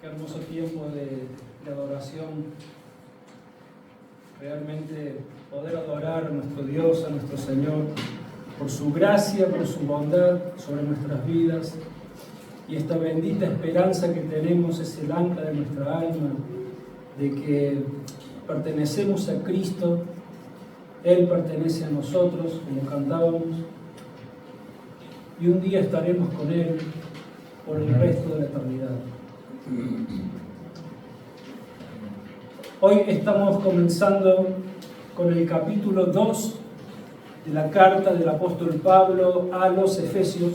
Qué hermoso tiempo de adoración. Realmente poder adorar a nuestro Dios, a nuestro Señor, por su gracia, por su bondad sobre nuestras vidas. Y esta bendita esperanza que tenemos es el ancla de nuestra alma, de que pertenecemos a Cristo, Él pertenece a nosotros, como cantábamos, y un día estaremos con Él por el resto de la eternidad. Hoy estamos comenzando con el capítulo 2 de la carta del apóstol Pablo a los Efesios.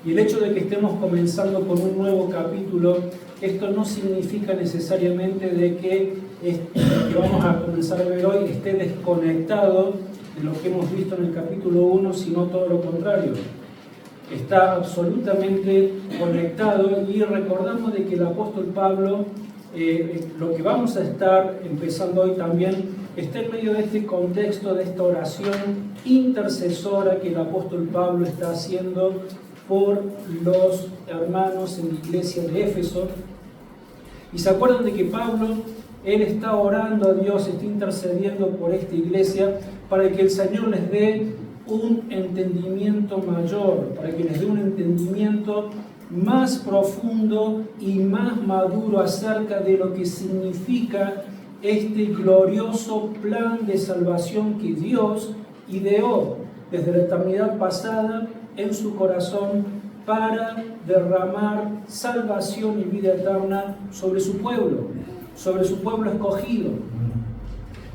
Y el hecho de que estemos comenzando con un nuevo capítulo, esto no significa necesariamente de que lo que vamos a comenzar a ver hoy esté desconectado de lo que hemos visto en el capítulo 1, sino todo lo contrario. Está absolutamente conectado, y recordamos de que el apóstol Pablo, lo que vamos a estar empezando hoy también, está en medio de este contexto, de esta oración intercesora que el apóstol Pablo está haciendo por los hermanos en la iglesia de Éfeso. Y se acuerdan de que Pablo, él está orando a Dios, está intercediendo por esta iglesia para que el Señor les dé un entendimiento mayor, para que les dé un entendimiento más profundo y más maduro acerca de lo que significa este glorioso plan de salvación que Dios ideó desde la eternidad pasada en su corazón para derramar salvación y vida eterna sobre su pueblo escogido.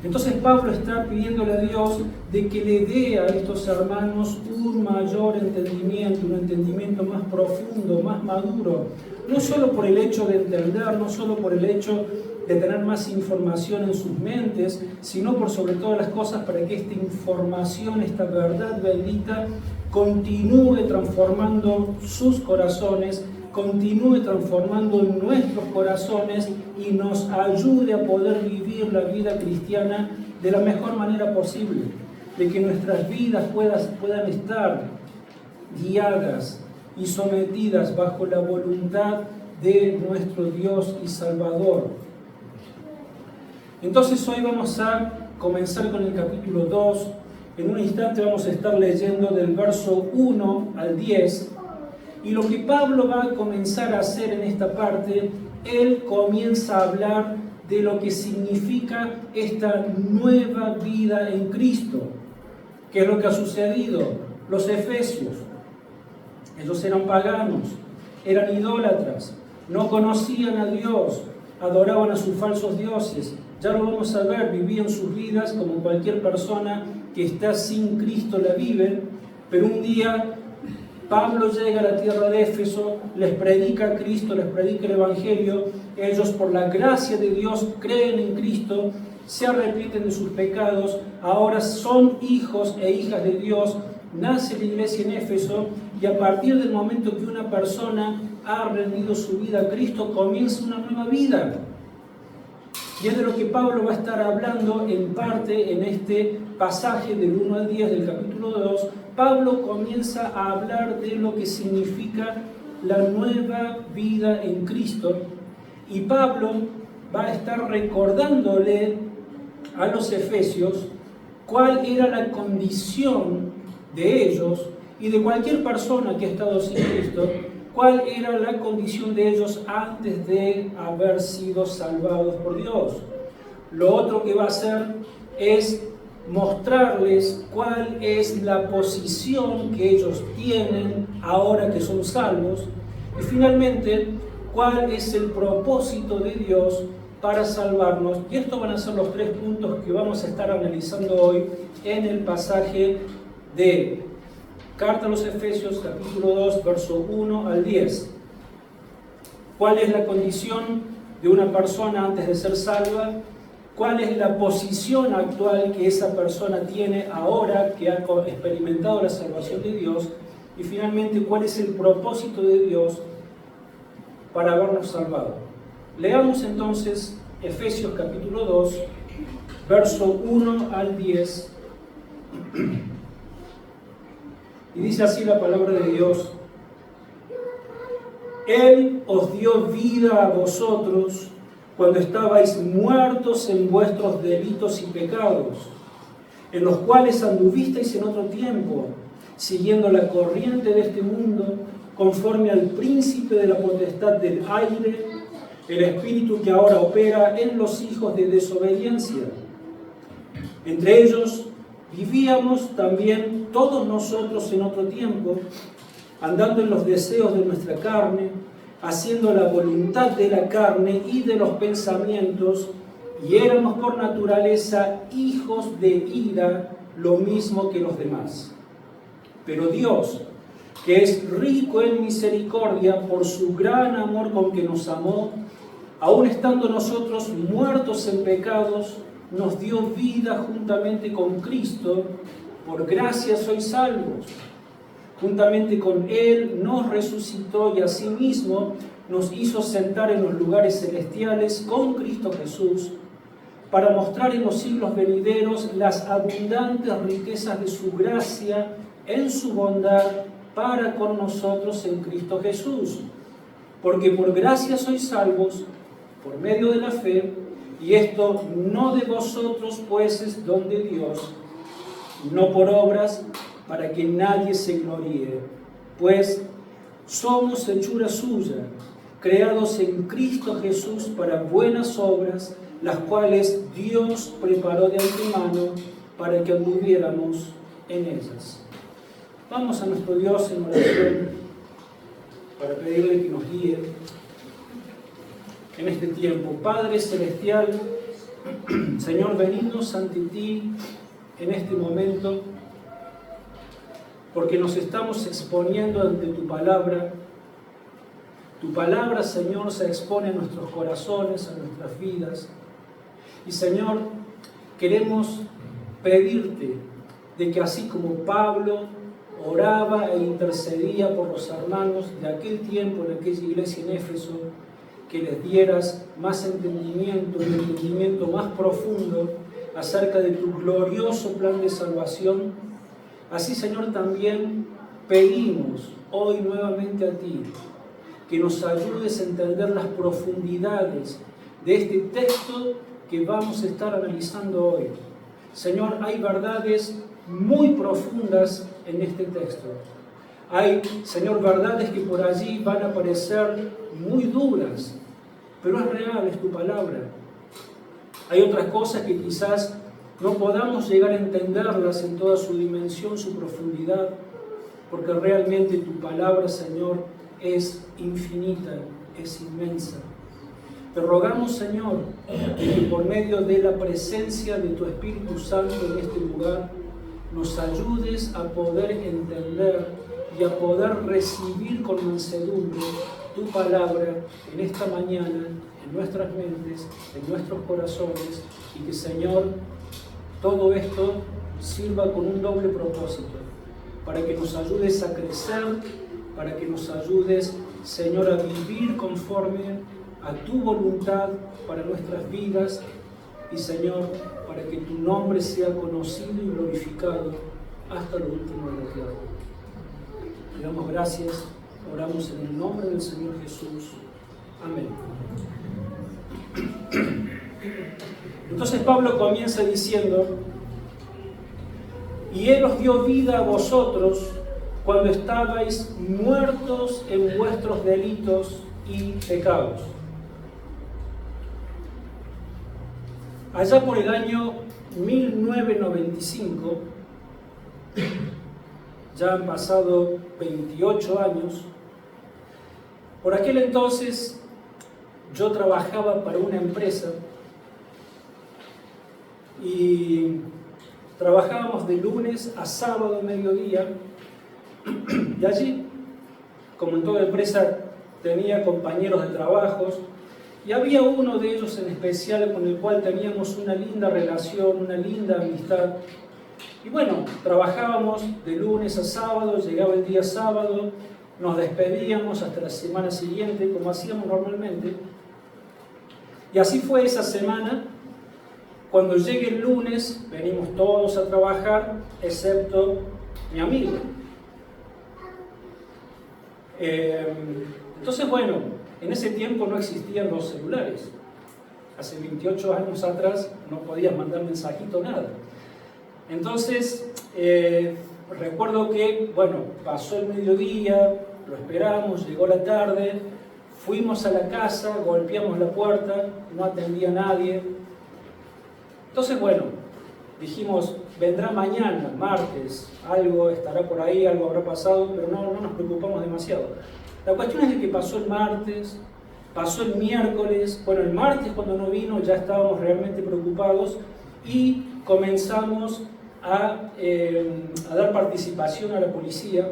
Entonces Pablo está pidiéndole a Dios de que le dé a estos hermanos un mayor entendimiento, un entendimiento más profundo, más maduro, no solo por el hecho de entender, no solo por el hecho de tener más información en sus mentes, sino por sobre todas las cosas para que esta información, esta verdad bendita, continúe transformando sus corazones, continúe transformando nuestros corazones y nos ayude a poder vivir la vida cristiana de la mejor manera posible, de que nuestras vidas puedan estar guiadas y sometidas bajo la voluntad de nuestro Dios y Salvador. Entonces hoy vamos a comenzar con el capítulo 2. En un instante vamos a estar leyendo del verso 1 al 10. Y lo que Pablo va a comenzar a hacer en esta parte, él comienza a hablar de lo que significa esta nueva vida en Cristo. ¿Qué es lo que ha sucedido? Los efesios, ellos eran paganos, eran idólatras, no conocían a Dios, adoraban a sus falsos dioses. Ya lo vamos a ver, vivían sus vidas como cualquier persona que está sin Cristo la vive, pero un día Pablo llega a la tierra de Éfeso, les predica a Cristo, les predica el Evangelio. Ellos, por la gracia de Dios, creen en Cristo, se arrepienten de sus pecados, ahora son hijos e hijas de Dios. Nace la iglesia en Éfeso, y a partir del momento que una persona ha rendido su vida a Cristo, comienza una nueva vida. Y es de lo que Pablo va a estar hablando en parte en este pasaje del 1 al 10 del capítulo 2. Pablo comienza a hablar de lo que significa la nueva vida en Cristo. Y Pablo va a estar recordándole a los efesios cuál era la condición de ellos y de cualquier persona que ha estado sin Cristo, cuál era la condición de ellos antes de haber sido salvados por Dios. Lo otro que va a hacer es mostrarles cuál es la posición que ellos tienen ahora que son salvos, y finalmente cuál es el propósito de Dios para salvarnos. Y estos van a ser los 3 puntos que vamos a estar analizando hoy en el pasaje de Carta a los Efesios, capítulo 2, verso 1 al 10. ¿Cuál es la condición de una persona antes de ser salva? ¿Cuál es la posición actual que esa persona tiene ahora que ha experimentado la salvación de Dios? Y finalmente, ¿cuál es el propósito de Dios para habernos salvado? Leamos entonces Efesios capítulo 2, verso 1 al 10. Y dice así la palabra de Dios: Él os dio vida a vosotros cuando estabais muertos en vuestros delitos y pecados, en los cuales anduvisteis en otro tiempo, siguiendo la corriente de este mundo, conforme al príncipe de la potestad del aire, el espíritu que ahora opera en los hijos de desobediencia. Entre ellos vivíamos también todos nosotros en otro tiempo, andando en los deseos de nuestra carne, haciendo la voluntad de la carne y de los pensamientos, y éramos por naturaleza hijos de ira, lo mismo que los demás. Pero Dios, que es rico en misericordia por su gran amor con que nos amó, aun estando nosotros muertos en pecados, nos dio vida juntamente con Cristo. Por gracia sois salvos. Juntamente con Él nos resucitó y asimismo nos hizo sentar en los lugares celestiales con Cristo Jesús, para mostrar en los siglos venideros las abundantes riquezas de su gracia en su bondad para con nosotros en Cristo Jesús. Porque por gracia sois salvos, por medio de la fe, y esto no de vosotros, pues es don de Dios, no por obras, para que nadie se gloríe. Pues somos hechura suya, creados en Cristo Jesús para buenas obras, las cuales Dios preparó de antemano para que anduviéramos en ellas. Vamos a nuestro Dios en oración para pedirle que nos guíe en este tiempo. Padre Celestial, Señor, venimos ante ti en este momento porque nos estamos exponiendo ante tu palabra. Tu palabra, Señor, se expone a nuestros corazones, a nuestras vidas. Y, Señor, queremos pedirte de que así como Pablo oraba e intercedía por los hermanos de aquel tiempo en aquella iglesia en Éfeso, que les dieras más entendimiento, un entendimiento más profundo acerca de tu glorioso plan de salvación. Así, Señor, también pedimos hoy nuevamente a ti que nos ayudes a entender las profundidades de este texto que vamos a estar analizando hoy. Señor, hay verdades muy profundas en este texto. Hay, Señor, verdades que por allí van a parecer muy duras, pero es real, es tu palabra. Hay otras cosas que quizás no podamos llegar a entenderlas en toda su dimensión, su profundidad, porque realmente tu palabra, Señor, es infinita, es inmensa. Te rogamos, Señor, que por medio de la presencia de tu Espíritu Santo en este lugar, nos ayudes a poder entender y a poder recibir con mansedumbre tu palabra en esta mañana, en nuestras mentes, en nuestros corazones, y que, Señor, todo esto sirva con un doble propósito, para que nos ayudes a crecer, para que nos ayudes, Señor, a vivir conforme a tu voluntad para nuestras vidas, y, Señor, para que tu nombre sea conocido y glorificado hasta lo último de la tierra. Te damos gracias, oramos en el nombre del Señor Jesús. Amén. Entonces Pablo comienza diciendo: y Él os dio vida a vosotros cuando estabais muertos en vuestros delitos y pecados. Allá por el año 1995, ya han pasado 28 años, por aquel entonces yo trabajaba para una empresa y trabajábamos de lunes a sábado a mediodía, y allí, como en toda empresa, tenía compañeros de trabajos, y había uno de ellos en especial con el cual teníamos una linda relación, una linda amistad. Y bueno, trabajábamos de lunes a sábado, llegaba el día sábado, nos despedíamos hasta la semana siguiente, como hacíamos normalmente. Y así fue esa semana. Cuando llegue el lunes, venimos todos a trabajar, excepto mi amigo. Entonces, bueno, en ese tiempo no existían los celulares. Hace 28 años atrás no podías mandar mensajito, nada. Entonces, recuerdo que, bueno, pasó el mediodía, lo esperamos, llegó la tarde, fuimos a la casa, golpeamos la puerta, no atendía a nadie. Entonces, bueno, dijimos, vendrá mañana, martes, algo estará por ahí, algo habrá pasado, pero no nos preocupamos demasiado. La cuestión es de que pasó el martes, pasó el miércoles, bueno, el martes cuando no vino ya estábamos realmente preocupados y comenzamos a dar participación a la policía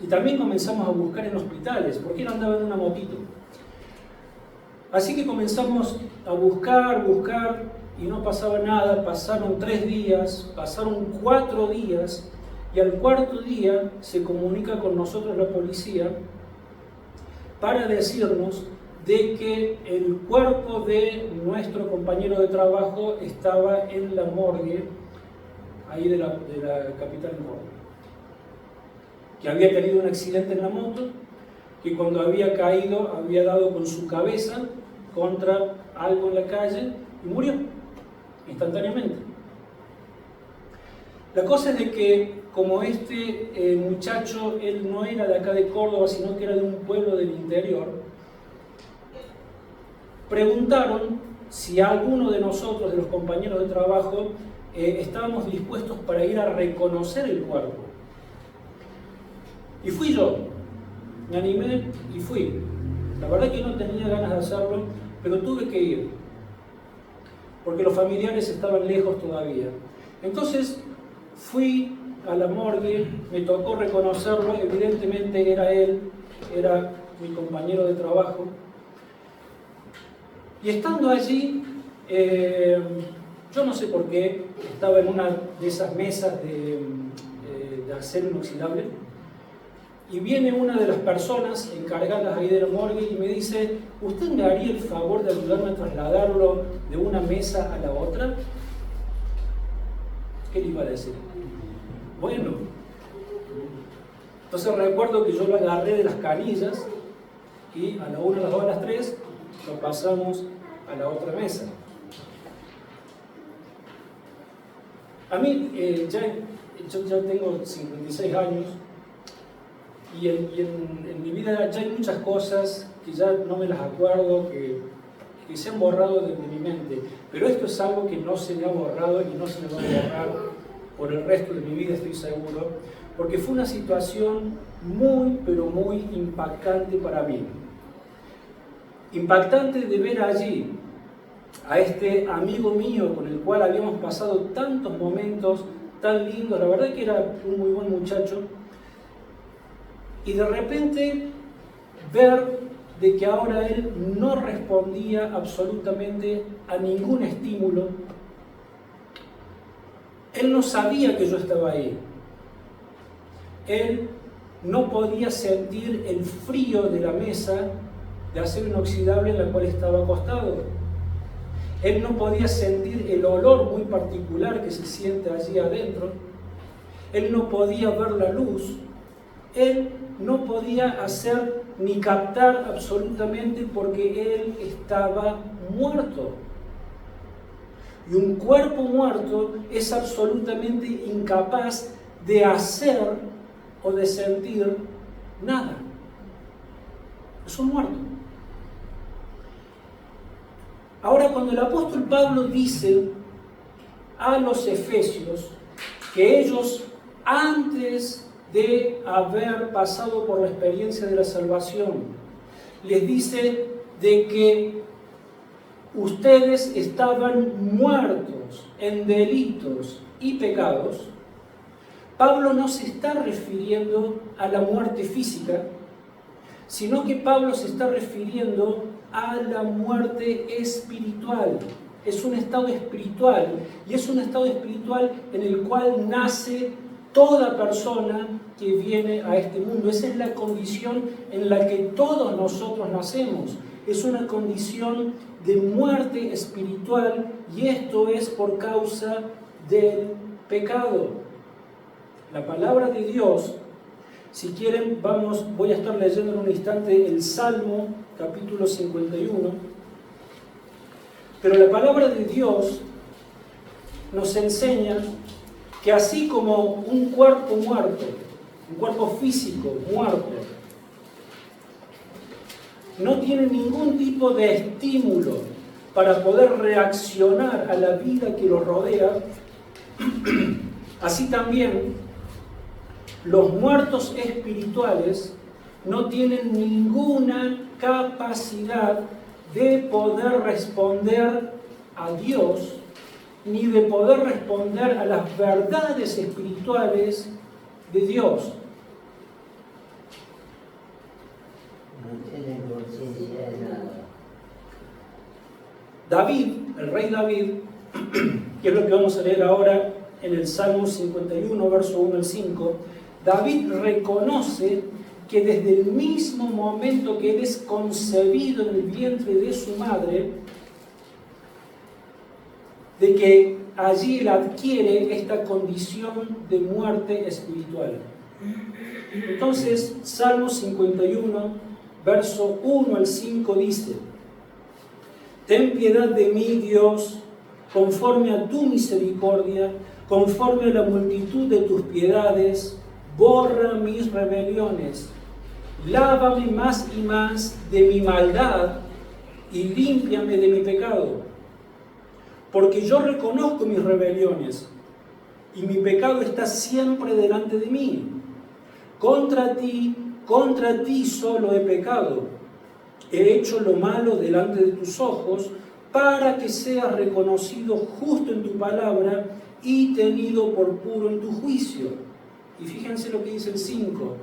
y también comenzamos a buscar en hospitales, porque él andaba en una motito. Así que comenzamos a buscar y no pasaba nada. Pasaron 3 días, pasaron 4 días y al 4.º día se comunica con nosotros la policía para decirnos de que el cuerpo de nuestro compañero de trabajo estaba en la morgue ahí de la capital Córdoba, que había tenido un accidente en la moto, que cuando había caído había dado con su cabeza contra algo en la calle y murió instantáneamente. La cosa es de que como este muchacho, él no era de acá de Córdoba, sino que era de un pueblo del interior, preguntaron si alguno de nosotros, de los compañeros de trabajo, estábamos dispuestos para ir a reconocer el cuerpo. Y fui yo, me animé y fui. La verdad que no tenía ganas de hacerlo, pero tuve que ir, porque los familiares estaban lejos todavía. Entonces fui a la morgue, me tocó reconocerlo, evidentemente era él, era mi compañero de trabajo. Y estando allí, yo no sé por qué, estaba en una de esas mesas de acero inoxidable, y viene una de las personas encargadas ahí de la morgue y me dice, ¿usted me haría el favor de ayudarme a trasladarlo de una mesa a la otra? ¿Qué le iba a decir? Bueno, entonces recuerdo que yo lo agarré de las canillas y a la 1, a las 2, a las 3 lo pasamos a la otra mesa. A mí, yo ya tengo 56 años y en mi vida ya hay muchas cosas que ya no me las acuerdo, que se han borrado de mi mente, pero esto es algo que no se me ha borrado y no se me va a borrar por el resto de mi vida, estoy seguro, porque fue una situación muy, pero muy impactante para mí. Impactante de ver allí a este amigo mío con el cual habíamos pasado tantos momentos tan lindos, la verdad que era un muy buen muchacho, y de repente ver de que ahora él no respondía absolutamente a ningún estímulo. Él no sabía que yo estaba ahí. Él no podía sentir el frío de la mesa de acero inoxidable en la cual estaba acostado. Él no podía sentir el olor muy particular que se siente allí adentro. Él no podía ver la luz. Él no podía hacer ni captar absolutamente porque él estaba muerto. Y un cuerpo muerto es absolutamente incapaz de hacer o de sentir nada. Es un muerto. Ahora, cuando el apóstol Pablo dice a los efesios que ellos, antes de haber pasado por la experiencia de la salvación, les dice de que ustedes estaban muertos en delitos y pecados, Pablo no se está refiriendo a la muerte física, sino que Pablo se está refiriendo a la muerte espiritual. Es un estado espiritual, y es un estado espiritual en el cual nace toda persona que viene a este mundo. Esa es la condición en la que todos nosotros nacemos. Es una condición de muerte espiritual, y esto es por causa del pecado. La palabra de Dios Si quieren, voy a estar leyendo en un instante el Salmo, capítulo 51. Pero la palabra de Dios nos enseña que así como un cuerpo muerto, un cuerpo físico muerto, no tiene ningún tipo de estímulo para poder reaccionar a la vida que lo rodea, así también los muertos espirituales no tienen ninguna capacidad de poder responder a Dios, ni de poder responder a las verdades espirituales de Dios. No tienen conciencia de nada. David, el rey David, que es lo que vamos a leer ahora en el Salmo 51, verso 1 al 5, David reconoce que desde el mismo momento que él es concebido en el vientre de su madre, de que allí él adquiere esta condición de muerte espiritual. Entonces, Salmo 51, verso 1 al 5 dice: Ten piedad de mí, Dios, conforme a tu misericordia, conforme a la multitud de tus piedades, borra mis rebeliones. Lávame más y más de mi maldad y límpiame de mi pecado. Porque yo reconozco mis rebeliones y mi pecado está siempre delante de mí. Contra ti solo he pecado. He hecho lo malo delante de tus ojos, para que seas reconocido justo en tu palabra y tenido por puro en tu juicio. Y fíjense lo que dice el 5.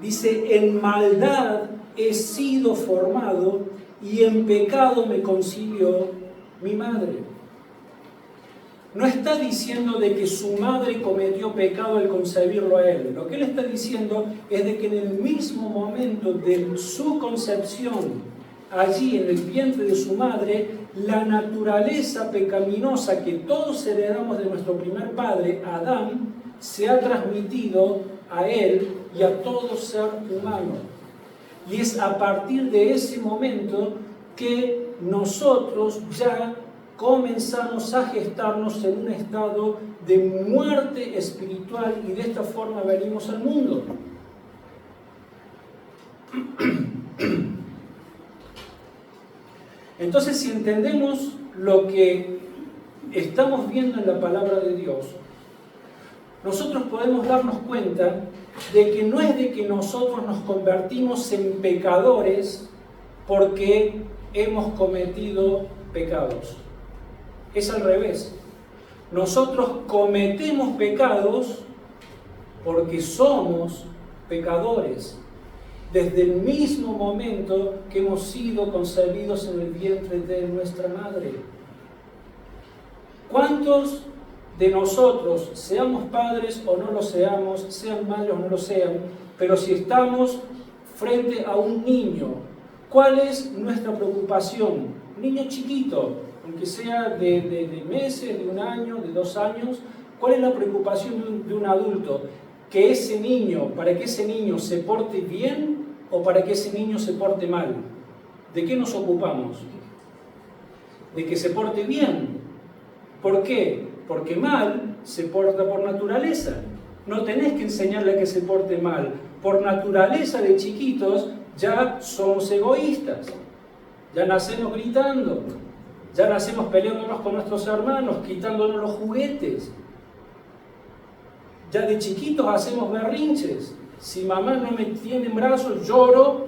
Dice: en maldad he sido formado y en pecado me concibió mi madre. No está diciendo de que su madre cometió pecado al concebirlo a él. Lo que él está diciendo es de que en el mismo momento de su concepción, allí en el vientre de su madre, la naturaleza pecaminosa que todos heredamos de nuestro primer padre, Adán, se ha transmitido a él y a todo ser humano. Y es a partir de ese momento que nosotros ya comenzamos a gestarnos en un estado de muerte espiritual, y de esta forma venimos al mundo. Entonces, si entendemos lo que estamos viendo en la palabra de Dios, nosotros podemos darnos cuenta de que no es de que nosotros nos convertimos en pecadores porque hemos cometido pecados. Es al revés. Nosotros cometemos pecados porque somos pecadores, desde el mismo momento que hemos sido concebidos en el vientre de nuestra madre. ¿Cuántos de nosotros, seamos padres o no lo seamos, sean malos o no lo sean, pero si estamos frente a un niño, cuál es nuestra preocupación? Un niño chiquito, aunque sea de meses, de un año, de 2 años, ¿cuál es la preocupación de un adulto? Que ese niño, para que ese niño se porte bien o para que ese niño se porte mal. ¿De qué nos ocupamos? De que se porte bien. ¿Por qué? Porque mal se porta por naturaleza. No tenés que enseñarle a que se porte mal. Por naturaleza de chiquitos ya somos egoístas. Ya nacemos gritando. Ya nacemos peleándonos con nuestros hermanos, quitándonos los juguetes. Ya de chiquitos hacemos berrinches. Si mamá no me tiene en brazos, lloro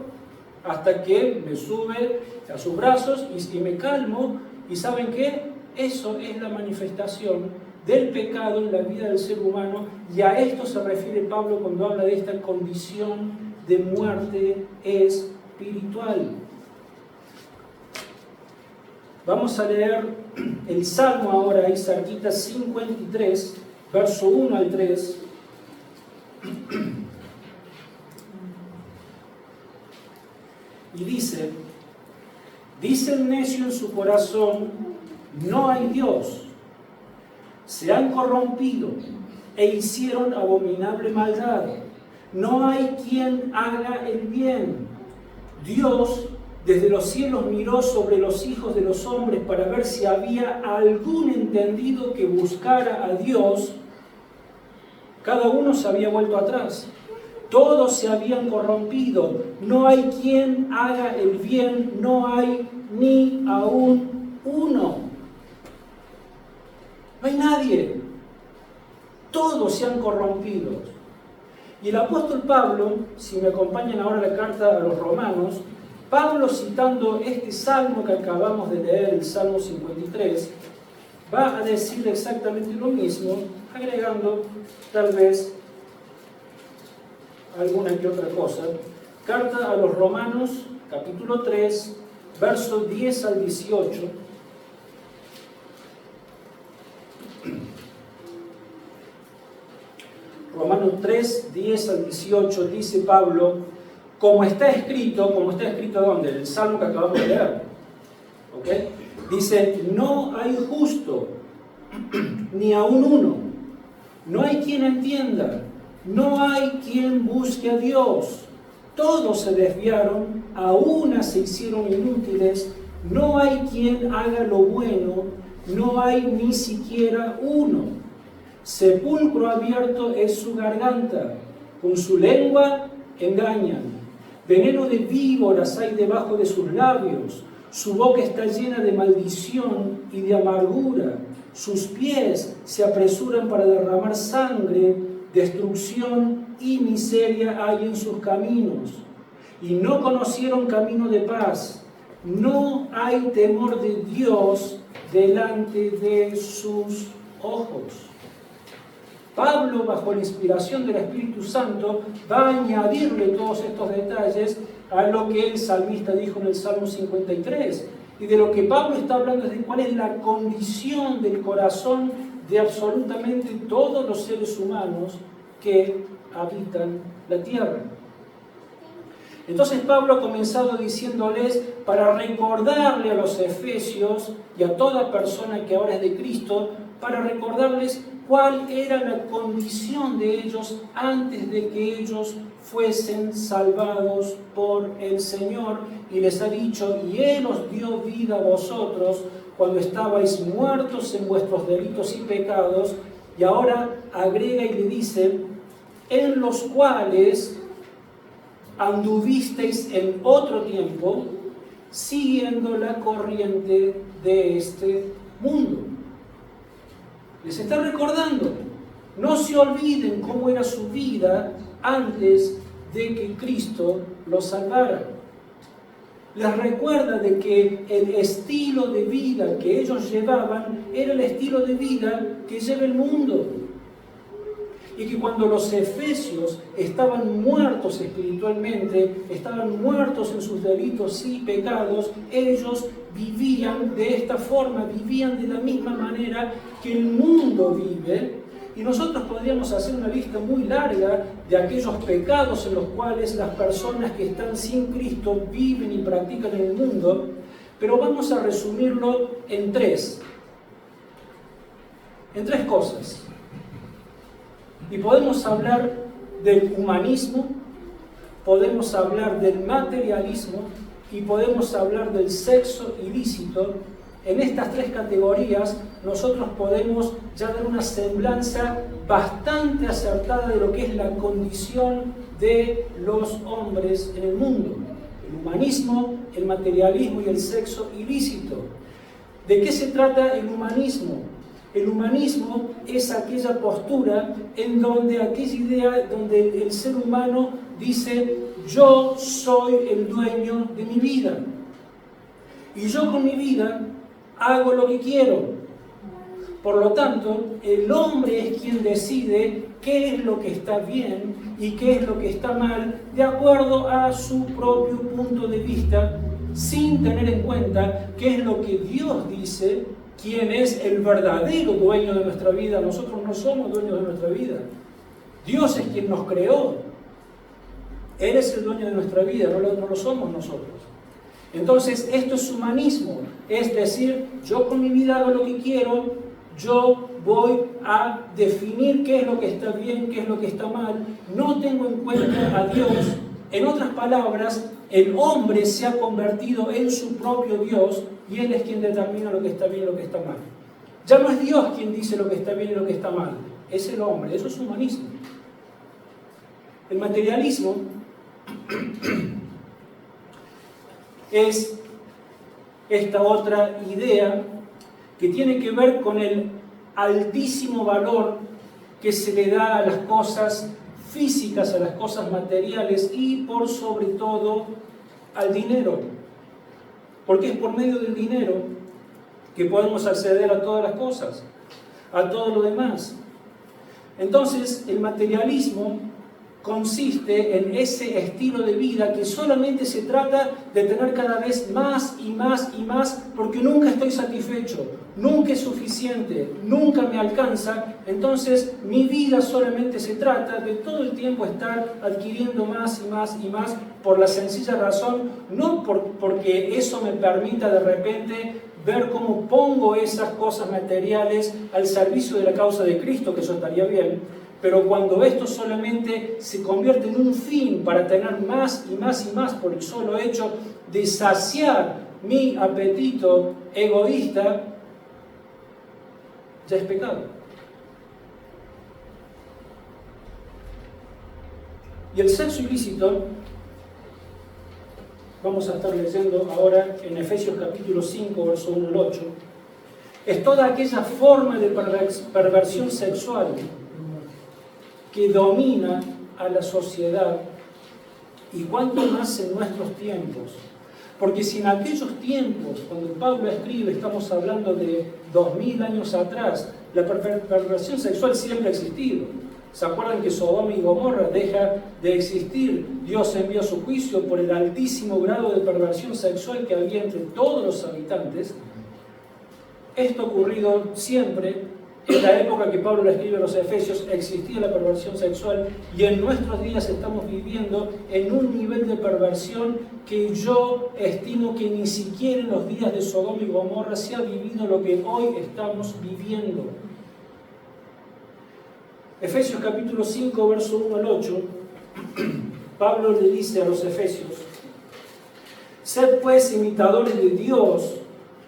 hasta que me sube a sus brazos y me calmo. ¿Y saben qué? Eso es la manifestación del pecado en la vida del ser humano, y a esto se refiere Pablo cuando habla de esta condición de muerte espiritual. Vamos a leer el Salmo ahora, ahí cerquita, 53, verso 1 al 3. Y dice el necio en su corazón: no hay Dios. Se han corrompido e hicieron abominable maldad. no hay quien haga el bien. Dios desde los cielos miró sobre los hijos de los hombres para ver si había algún entendido que buscara a Dios. Cada uno se había vuelto atrás. Todos se habían corrompido. No hay quien haga el bien, no hay ni aún uno. No hay nadie. Todos se han corrompido. Y el apóstol Pablo, si me acompañan ahora a la carta a los Romanos, Pablo, citando este salmo que acabamos de leer, el Salmo 53, va a decir exactamente lo mismo, agregando tal vez alguna que otra cosa. Carta a los Romanos, capítulo 3, versos 10 al 18. Romanos 3, 10 al 18, dice Pablo, como está escrito ¿dónde? El Salmo que acabamos de leer. ¿Okay? Dice, no hay justo, ni aun uno. No hay quien entienda, no hay quien busque a Dios. Todos se desviaron, a una se hicieron inútiles. No hay quien haga lo bueno, no hay ni siquiera uno. Sepulcro abierto es su garganta, con su lengua engañan. Veneno de víboras hay debajo de sus labios. Su boca está llena de maldición y de amargura. Sus pies se apresuran para derramar sangre. Destrucción y miseria hay en sus caminos. Y no conocieron camino de paz. No hay temor de Dios delante de sus ojos. Pablo, bajo la inspiración del Espíritu Santo, va a añadirle todos estos detalles a lo que el salmista dijo en el Salmo 53. Y de lo que Pablo está hablando es de cuál es la condición del corazón de absolutamente todos los seres humanos que habitan la tierra. Entonces Pablo ha comenzado diciéndoles, para recordarle a los efesios y a toda persona que ahora es de Cristo, para recordarles cuál era la condición de ellos antes de que ellos fuesen salvados por el Señor. Y les ha dicho, y Él os dio vida a vosotros cuando estabais muertos en vuestros delitos y pecados. Y ahora agrega y le dice, en los cuales anduvisteis en otro tiempo, siguiendo la corriente de este mundo. Les está recordando, no se olviden cómo era su vida antes de que Cristo los salvara. Les recuerda de que el estilo de vida que ellos llevaban era el estilo de vida que lleva el mundo. Y que cuando los efesios estaban muertos espiritualmente, estaban muertos en sus delitos y pecados, ellos vivían de esta forma, vivían de la misma manera que el mundo vive. Y nosotros podríamos hacer una lista muy larga de aquellos pecados en los cuales las personas que están sin Cristo viven y practican en el mundo, pero vamos a resumirlo en tres cosas. Y podemos hablar del humanismo, podemos hablar del materialismo y podemos hablar del sexo ilícito. En estas tres categorías nosotros podemos ya dar una semblanza bastante acertada de lo que es la condición de los hombres en el mundo. El humanismo, el materialismo y el sexo ilícito. ¿De qué se trata el humanismo? El humanismo es aquella postura en donde aquella idea donde el ser humano dice, yo soy el dueño de mi vida. Y yo con mi vida hago lo que quiero. Por lo tanto, el hombre es quien decide qué es lo que está bien y qué es lo que está mal, de acuerdo a su propio punto de vista, sin tener en cuenta qué es lo que Dios dice, quién es el verdadero dueño de nuestra vida. Nosotros no somos dueños de nuestra vida. Dios es quien nos creó. Él es el dueño de nuestra vida, no lo somos nosotros. Entonces, esto es humanismo. Es decir, yo con mi vida hago lo que quiero, yo voy a definir qué es lo que está bien, qué es lo que está mal. No tengo en cuenta a Dios. En otras palabras, el hombre se ha convertido en su propio Dios y él es quien determina lo que está bien y lo que está mal. Ya no es Dios quien dice lo que está bien y lo que está mal, es el hombre. Eso es humanismo. El materialismo es esta otra idea que tiene que ver con el altísimo valor que se le da a las cosas físicas, a las cosas materiales y por sobre todo al dinero. Porque es por medio del dinero que podemos acceder a todas las cosas, a todo lo demás. Entonces, el materialismo consiste en ese estilo de vida que solamente se trata de tener cada vez más y más y más, porque nunca estoy satisfecho, nunca es suficiente, nunca me alcanza. Entonces mi vida solamente se trata de todo el tiempo estar adquiriendo más y más y más, por la sencilla razón, no porque eso me permita de repente ver cómo pongo esas cosas materiales al servicio de la causa de Cristo, que eso estaría bien. Pero cuando esto solamente se convierte en un fin para tener más y más y más por el solo hecho de saciar mi apetito egoísta, ya es pecado. Y el sexo ilícito, vamos a estar leyendo ahora en Efesios capítulo 5, verso 1 al 8, es toda aquella forma de perversión sexual que domina a la sociedad, y cuánto más en nuestros tiempos. Porque si en aquellos tiempos, cuando Pablo escribe, estamos hablando de 2000 años atrás, la perversión sexual siempre ha existido. ¿Se acuerdan que Sodoma y Gomorra deja de existir? Dios envió su juicio por el altísimo grado de perversión sexual que había entre todos los habitantes. Esto ha ocurrido siempre. En la época que Pablo le escribe a los Efesios existía la perversión sexual, y en nuestros días estamos viviendo en un nivel de perversión que yo estimo que ni siquiera en los días de Sodoma y Gomorra se ha vivido lo que hoy estamos viviendo. Efesios capítulo 5, verso 1 al 8, Pablo le dice a los Efesios: sed pues imitadores de Dios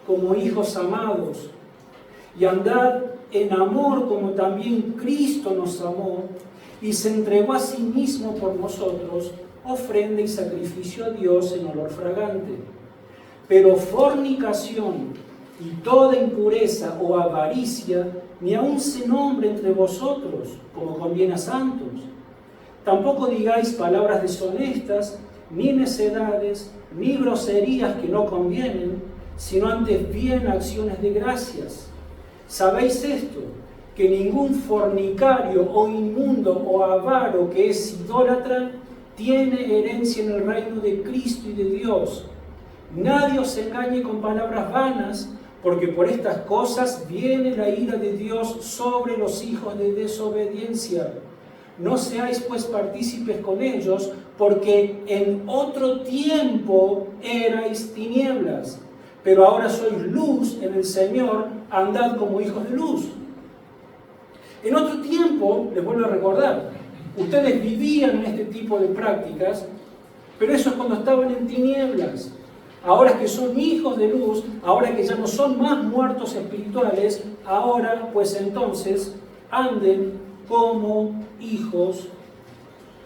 como hijos amados, y andad en amor como también Cristo nos amó y se entregó a sí mismo por nosotros, ofrenda y sacrificio a Dios en olor fragante. Pero fornicación y toda impureza o avaricia ni aun se nombre entre vosotros, como conviene a santos. Tampoco digáis palabras deshonestas, ni necedades, ni groserías que no convienen, sino antes bien acciones de gracias. ¿Sabéis esto? Que ningún fornicario o inmundo o avaro que es idólatra tiene herencia en el reino de Cristo y de Dios. Nadie os engañe con palabras vanas, porque por estas cosas viene la ira de Dios sobre los hijos de desobediencia. No seáis pues partícipes con ellos, porque en otro tiempo erais tinieblas, pero ahora sois luz en el Señor, andad como hijos de luz. En otro tiempo, les vuelvo a recordar, ustedes vivían en este tipo de prácticas, pero eso es cuando estaban en tinieblas. Ahora que son hijos de luz, ahora que ya no son más muertos espirituales, ahora pues entonces anden como hijos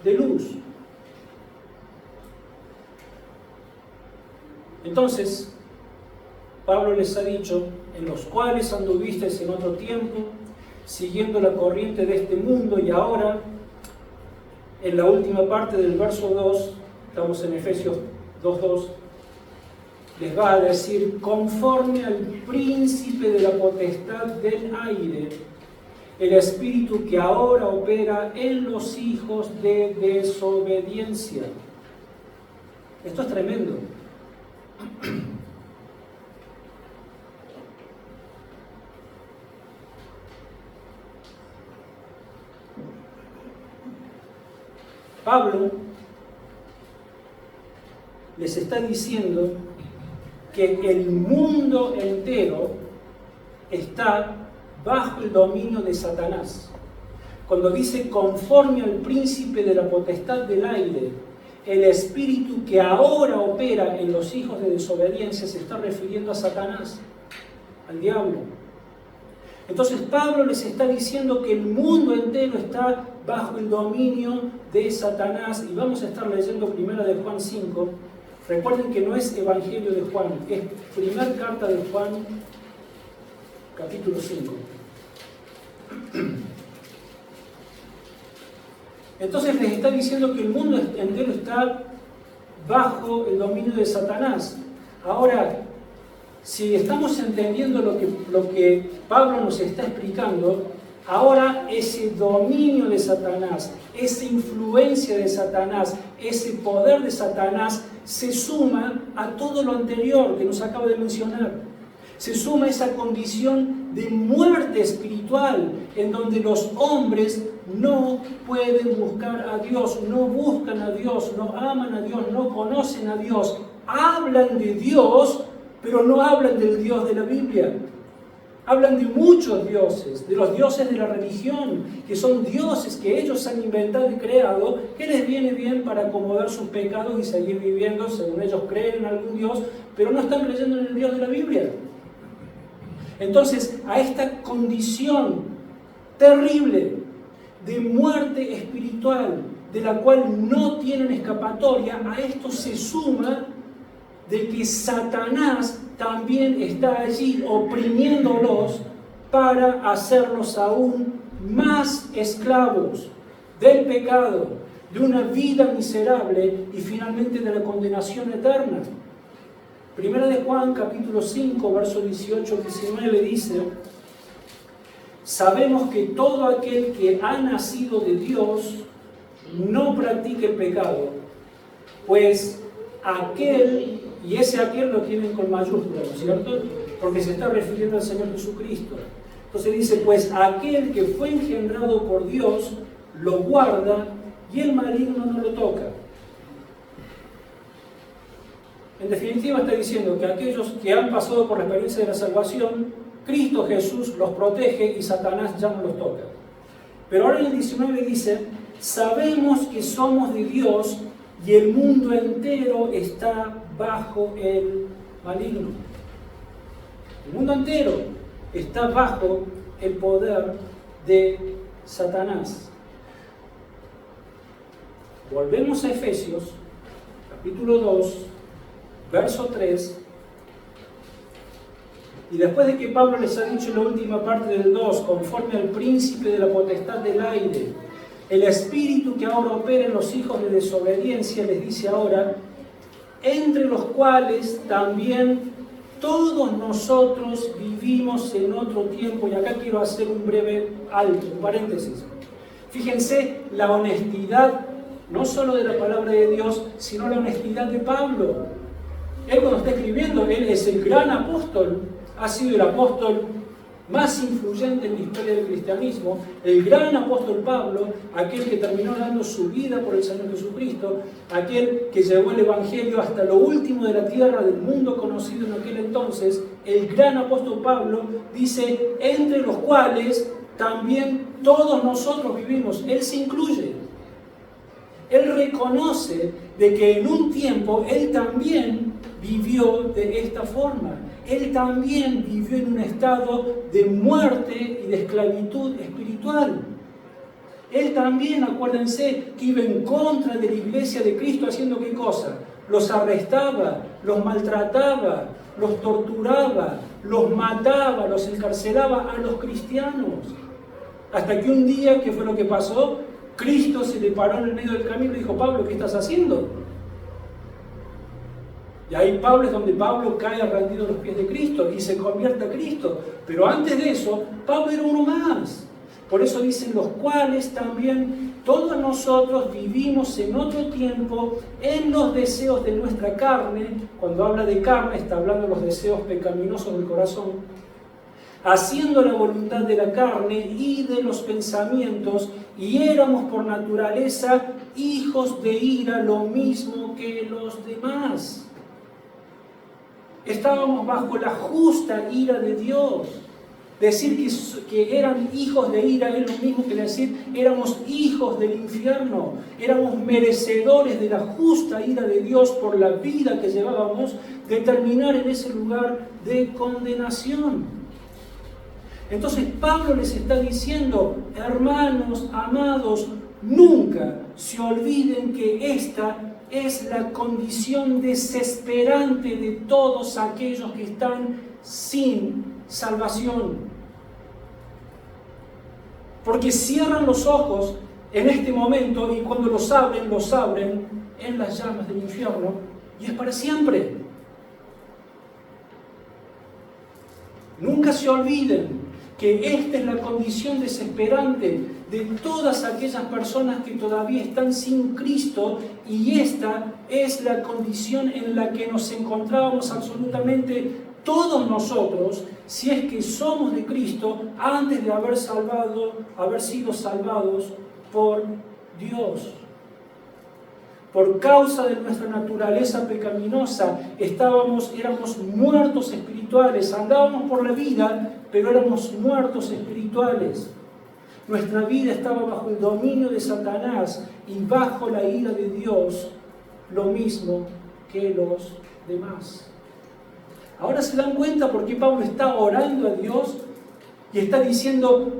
de luz. Entonces, Pablo les ha dicho: en los cuales anduvisteis en otro tiempo, siguiendo la corriente de este mundo, y ahora, en la última parte del verso 2, estamos en Efesios 2:2, les va a decir: conforme al príncipe de la potestad del aire, el espíritu que ahora opera en los hijos de desobediencia. Esto es tremendo. Pablo les está diciendo que el mundo entero está bajo el dominio de Satanás. Cuando dice conforme al príncipe de la potestad del aire, el espíritu que ahora opera en los hijos de desobediencia se está refiriendo a Satanás, al diablo. Entonces Pablo les está diciendo que el mundo entero está bajo el dominio de Satanás, y vamos a estar leyendo 1 de Juan 5. Recuerden que no es Evangelio de Juan, es primera carta de Juan, capítulo 5. Entonces les está diciendo que el mundo entero está bajo el dominio de Satanás. Ahora, si estamos entendiendo lo que Pablo nos está explicando, ahora ese dominio de Satanás, esa influencia de Satanás, ese poder de Satanás se suma a todo lo anterior que nos acaba de mencionar. Se suma a esa condición de muerte espiritual en donde los hombres no pueden buscar a Dios, no buscan a Dios, no aman a Dios, no conocen a Dios. Hablan de Dios, pero no hablan del Dios de la Biblia. Hablan de muchos dioses, de los dioses de la religión, que son dioses que ellos han inventado y creado, que les viene bien para acomodar sus pecados y seguir viviendo según ellos creen en algún Dios, pero no están creyendo en el Dios de la Biblia. Entonces, a esta condición terrible de muerte espiritual, de la cual no tienen escapatoria, a esto se suma de que Satanás también está allí oprimiéndolos para hacerlos aún más esclavos del pecado, de una vida miserable y finalmente de la condenación eterna. Primera de Juan, capítulo 5, verso 18-19 dice: sabemos que todo aquel que ha nacido de Dios no practica el pecado, pues aquel, y ese aquel lo tienen con mayúscula, ¿no es cierto? Porque se está refiriendo al Señor Jesucristo. Entonces dice, pues aquel que fue engendrado por Dios lo guarda y el maligno no lo toca. En definitiva está diciendo que aquellos que han pasado por la experiencia de la salvación, Cristo Jesús los protege y Satanás ya no los toca. Pero ahora en el 19 dice, sabemos que somos de Dios y el mundo entero está bajo el maligno. El mundo entero está bajo el poder de Satanás. Volvemos a Efesios, capítulo 2, verso 3. Y después de que Pablo les ha dicho en la última parte del 2, conforme al príncipe de la potestad del aire, el espíritu que ahora opera en los hijos de desobediencia, les dice ahora, entre los cuales también todos nosotros vivimos en otro tiempo. Y acá quiero hacer un breve alto, un paréntesis. Fíjense la honestidad, no solo de la palabra de Dios, sino la honestidad de Pablo. Él cuando está escribiendo, él es el gran apóstol, ha sido el apóstol más influyente en la historia del cristianismo, el gran apóstol Pablo, aquel que terminó dando su vida por el Señor Jesucristo, aquel que llevó el Evangelio hasta lo último de la tierra, del mundo conocido en aquel entonces. El gran apóstol Pablo dice, entre los cuales también todos nosotros vivimos. Él se incluye. Él reconoce de que en un tiempo él también vivió de esta forma. Él también vivió en un estado de muerte y de esclavitud espiritual. Él también, acuérdense, que iba en contra de la iglesia de Cristo haciendo ¿qué cosa? Los arrestaba, los maltrataba, los torturaba, los mataba, los encarcelaba a los cristianos. Hasta que un día, ¿qué fue lo que pasó? Cristo se le paró en el medio del camino y dijo, Pablo, ¿qué estás haciendo? Y ahí Pablo es donde Pablo cae rendido a los pies de Cristo y se convierte a Cristo. Pero antes de eso, Pablo era uno más. Por eso dicen los cuales también todos nosotros vivimos en otro tiempo en los deseos de nuestra carne. Cuando habla de carne está hablando de los deseos pecaminosos del corazón. Haciendo la voluntad de la carne y de los pensamientos, y éramos por naturaleza hijos de ira, lo mismo que los demás. Estábamos bajo la justa ira de Dios. Decir que eran hijos de ira es lo mismo que decir éramos hijos del infierno, éramos merecedores de la justa ira de Dios por la vida que llevábamos, de terminar en ese lugar de condenación. Entonces Pablo les está diciendo, hermanos, amados, nunca se olviden que esta es la condición desesperante de todos aquellos que están sin salvación. Porque cierran los ojos en este momento y cuando los abren en las llamas del infierno y es para siempre. Nunca se olviden que esta es la condición desesperante de todas aquellas personas que todavía están sin Cristo, y esta es la condición en la que nos encontrábamos absolutamente todos nosotros, si es que somos de Cristo, antes de haber sido salvados por Dios. Por causa de nuestra naturaleza pecaminosa, éramos muertos espirituales, andábamos por la vida, pero éramos muertos espirituales. Nuestra vida estaba bajo el dominio de Satanás y bajo la ira de Dios, lo mismo que los demás. Ahora se dan cuenta por qué Pablo está orando a Dios y está diciendo,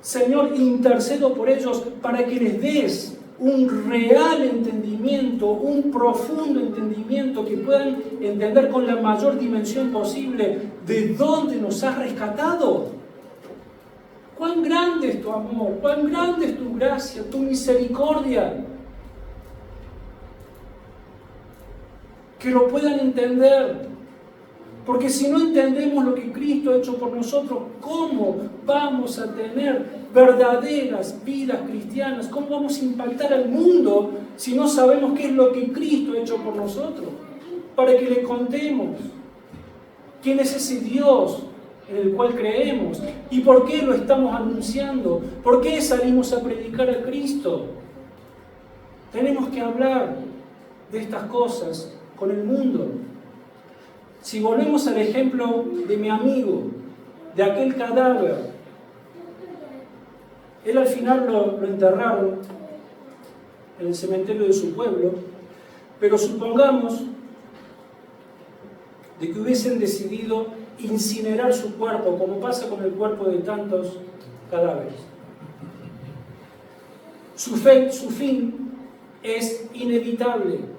Señor, intercedo por ellos para que les des un real entendimiento, un profundo entendimiento, que puedan entender con la mayor dimensión posible de dónde nos has rescatado. Cuán grande es tu amor, cuán grande es tu gracia, tu misericordia. Que lo puedan entender. Porque si no entendemos lo que Cristo ha hecho por nosotros, ¿cómo vamos a tener verdaderas vidas cristianas? ¿Cómo vamos a impactar al mundo si no sabemos qué es lo que Cristo ha hecho por nosotros? Para que le contemos quién es ese Dios en el cual creemos y por qué lo estamos anunciando, por qué salimos a predicar a Cristo. Tenemos que hablar de estas cosas con el mundo. Si volvemos al ejemplo de mi amigo, de aquel cadáver, él al final lo enterraron en el cementerio de su pueblo, pero supongamos de que hubiesen decidido incinerar su cuerpo, como pasa con el cuerpo de tantos cadáveres. Su fin es inevitable.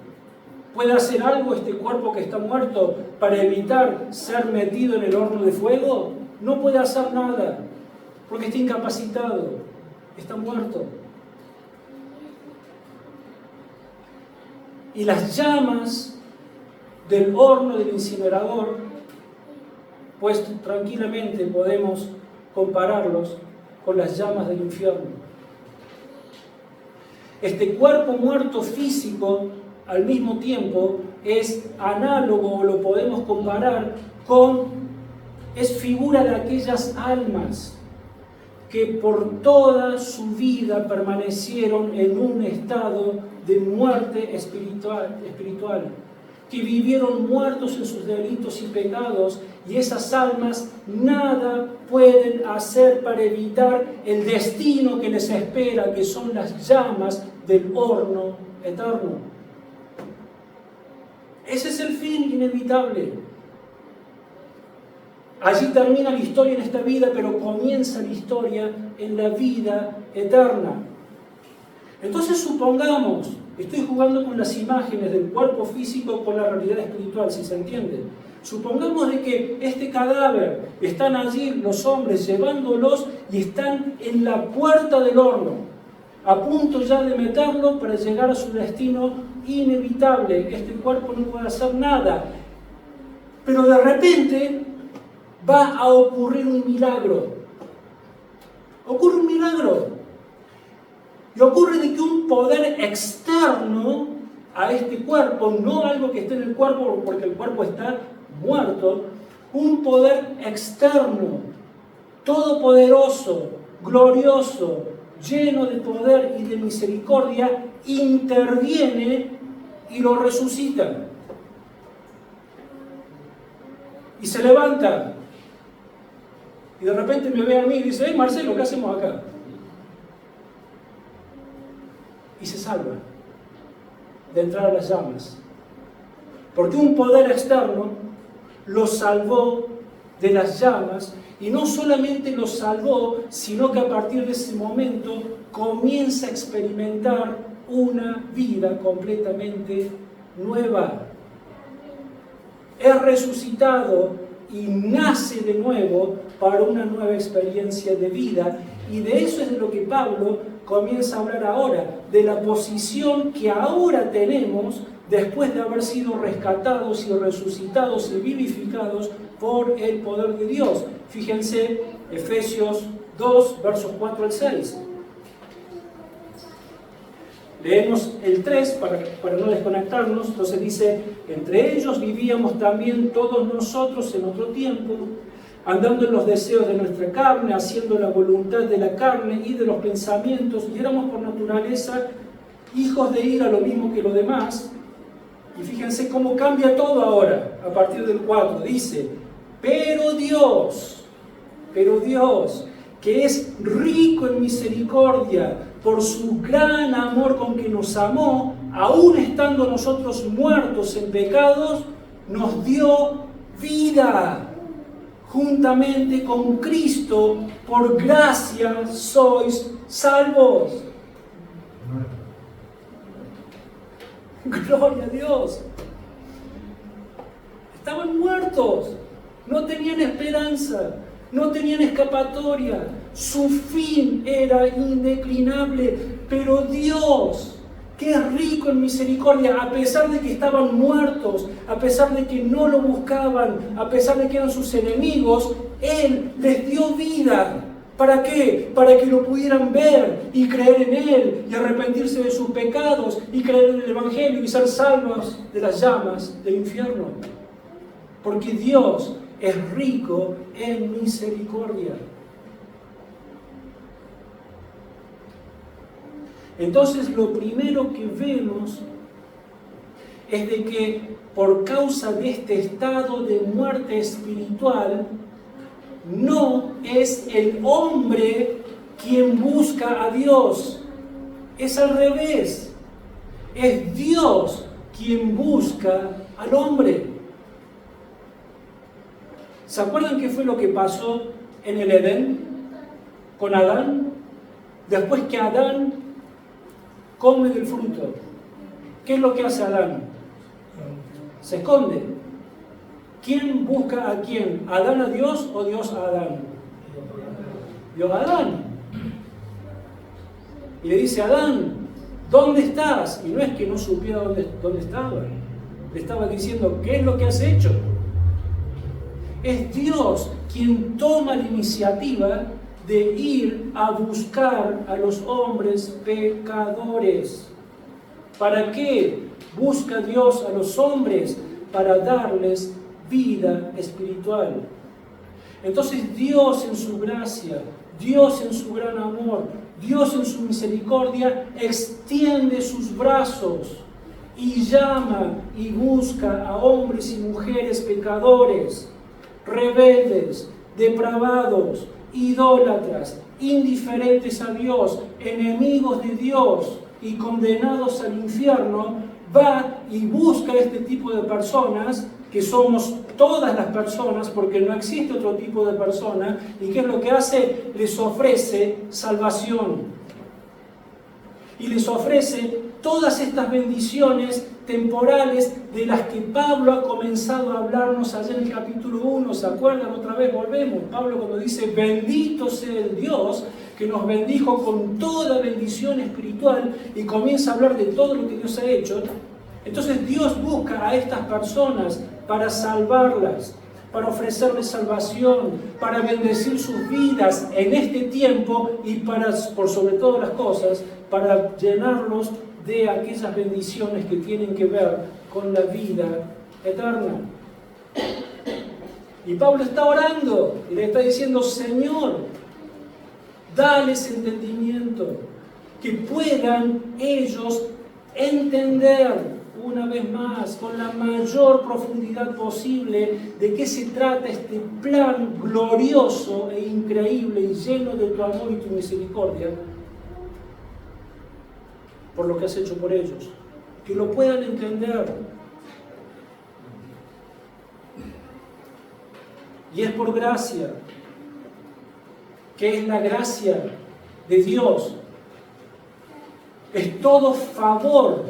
¿Puede hacer algo este cuerpo que está muerto para evitar ser metido en el horno de fuego? No puede hacer nada, porque está incapacitado, está muerto. Y las llamas del horno del incinerador, pues tranquilamente podemos compararlos con las llamas del infierno. Este cuerpo muerto físico al mismo tiempo es análogo, o lo podemos comparar es figura de aquellas almas que por toda su vida permanecieron en un estado de muerte espiritual, que vivieron muertos en sus delitos y pecados, y esas almas nada pueden hacer para evitar el destino que les espera, que son las llamas del horno eterno. Ese es el fin inevitable. Allí termina la historia en esta vida, pero comienza la historia en la vida eterna. Entonces supongamos, estoy jugando con las imágenes del cuerpo físico con la realidad espiritual, si se entiende. Supongamos de que este cadáver, están allí los hombres llevándolos y están en la puerta del horno, a punto ya de meterlo para llegar a su destino inevitable. Este cuerpo no puede hacer nada, pero de repente va a ocurrir un milagro. Ocurre un milagro. Y ocurre de que un poder externo a este cuerpo, no algo que esté en el cuerpo porque el cuerpo está muerto, un poder externo, todopoderoso, glorioso, lleno de poder y de misericordia, interviene y lo resucita. Y se levanta. Y de repente me ve a mí y dice, hey Marcelo, ¿qué hacemos acá? Y se salva de entrar a las llamas. Porque un poder externo lo salvó de las llamas, y no solamente lo salvó, sino que a partir de ese momento comienza a experimentar una vida completamente nueva. Es resucitado y nace de nuevo para una nueva experiencia de vida, y de eso es de lo que Pablo comienza a hablar ahora, de la posición que ahora tenemos después de haber sido rescatados y resucitados y vivificados por el poder de Dios. Fíjense, Efesios 2, versos 4 al 6. Leemos el 3 para no desconectarnos. Entonces dice, entre ellos vivíamos también todos nosotros en otro tiempo, andando en los deseos de nuestra carne, haciendo la voluntad de la carne y de los pensamientos, y éramos por naturaleza hijos de ira, lo mismo que los demás. Y fíjense cómo cambia todo ahora, a partir del 4. Dice, pero Dios, que es rico en misericordia, por su gran amor con que nos amó, aun estando nosotros muertos en pecados, nos dio vida juntamente con Cristo. Por gracia sois salvos. Gloria a Dios. Estaban muertos, no tenían esperanza, no tenían escapatoria, su fin era indeclinable, pero Dios, que es rico en misericordia, a pesar de que estaban muertos, a pesar de que no lo buscaban, a pesar de que eran sus enemigos, Él les dio vida. ¿Para qué? Para que lo pudieran ver y creer en Él y arrepentirse de sus pecados y creer en el Evangelio y ser salvos de las llamas del infierno. Porque Dios es rico en misericordia. Entonces lo primero que vemos es de que por causa de este estado de muerte espiritual, no es el hombre quien busca a Dios, es al revés, es Dios quien busca al hombre. ¿Se acuerdan qué fue lo que pasó en el Edén con Adán? Después que Adán come del fruto, ¿qué es lo que hace Adán? Se esconde. ¿Quién busca a quién? ¿Adán a Dios o Dios a Adán? Dios a Adán. Y le dice, Adán, ¿dónde estás? Y no es que no supiera dónde estaba. Le estaba diciendo, ¿qué es lo que has hecho? Es Dios quien toma la iniciativa de ir a buscar a los hombres pecadores. ¿Para qué busca Dios a los hombres? Para darles vida espiritual. Entonces Dios en su gracia, Dios en su gran amor, Dios en su misericordia extiende sus brazos y llama y busca a hombres y mujeres pecadores, rebeldes, depravados, idólatras, indiferentes a Dios, enemigos de Dios y condenados al infierno. Va y busca a este tipo de personas, que somos todas las personas, porque no existe otro tipo de persona. ¿Y qué es lo que hace? Les ofrece salvación. Y les ofrece todas estas bendiciones temporales de las que Pablo ha comenzado a hablarnos allá en el capítulo 1. ¿Se acuerdan? Otra vez volvemos. Pablo cuando dice, bendito sea el Dios que nos bendijo con toda bendición espiritual, y comienza a hablar de todo lo que Dios ha hecho. Entonces Dios busca a estas personas para salvarlas, para ofrecerles salvación, para bendecir sus vidas en este tiempo y para, por sobre todas las cosas, para llenarlos de aquellas bendiciones que tienen que ver con la vida eterna. Y Pablo está orando y le está diciendo, Señor, dales entendimiento, que puedan ellos entender una vez más, con la mayor profundidad posible, de qué se trata este plan glorioso e increíble y lleno de tu amor y tu misericordia, por lo que has hecho por ellos. Que lo puedan entender. Y es por gracia, que es la gracia de Dios. Es todo favor,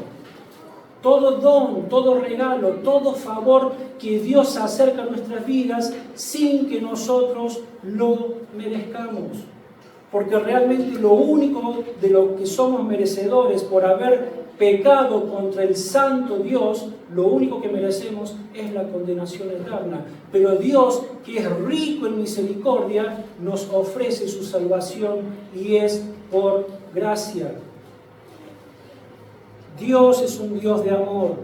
todo don, todo regalo, todo favor que Dios acerca a nuestras vidas sin que nosotros lo merezcamos. Porque realmente lo único de lo que somos merecedores por haber pecado contra el santo Dios, lo único que merecemos es la condenación eterna. Pero Dios, que es rico en misericordia, nos ofrece su salvación y es por gracia. Dios es un Dios de amor,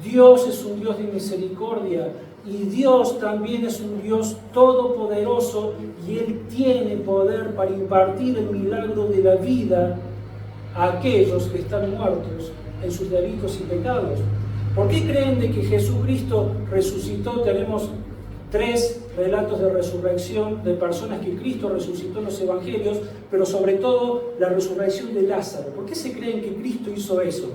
Dios es un Dios de misericordia y Dios también es un Dios todopoderoso y Él tiene poder para impartir el milagro de la vida a aquellos que están muertos en sus delitos y pecados. ¿Por qué creen de que Jesucristo resucitó? Tenemos 3 relatos de resurrección de personas que Cristo resucitó en los evangelios, pero sobre todo la resurrección de Lázaro. ¿Por qué se creen que Cristo hizo eso?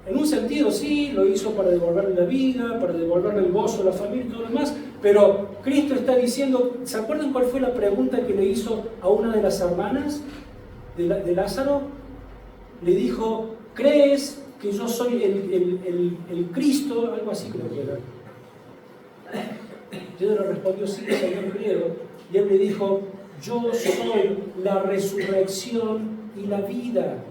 En un sentido sí, lo hizo para devolverle la vida, para devolverle el gozo a la familia y todo lo demás, pero Cristo está diciendo, ¿se acuerdan cuál fue la pregunta que le hizo a una de las hermanas de Lázaro? Le dijo, ¿crees que yo soy el Cristo? Algo así creo que era. Pedro le respondió, sí, Señor, creo. Y él le dijo, yo soy la resurrección y la vida.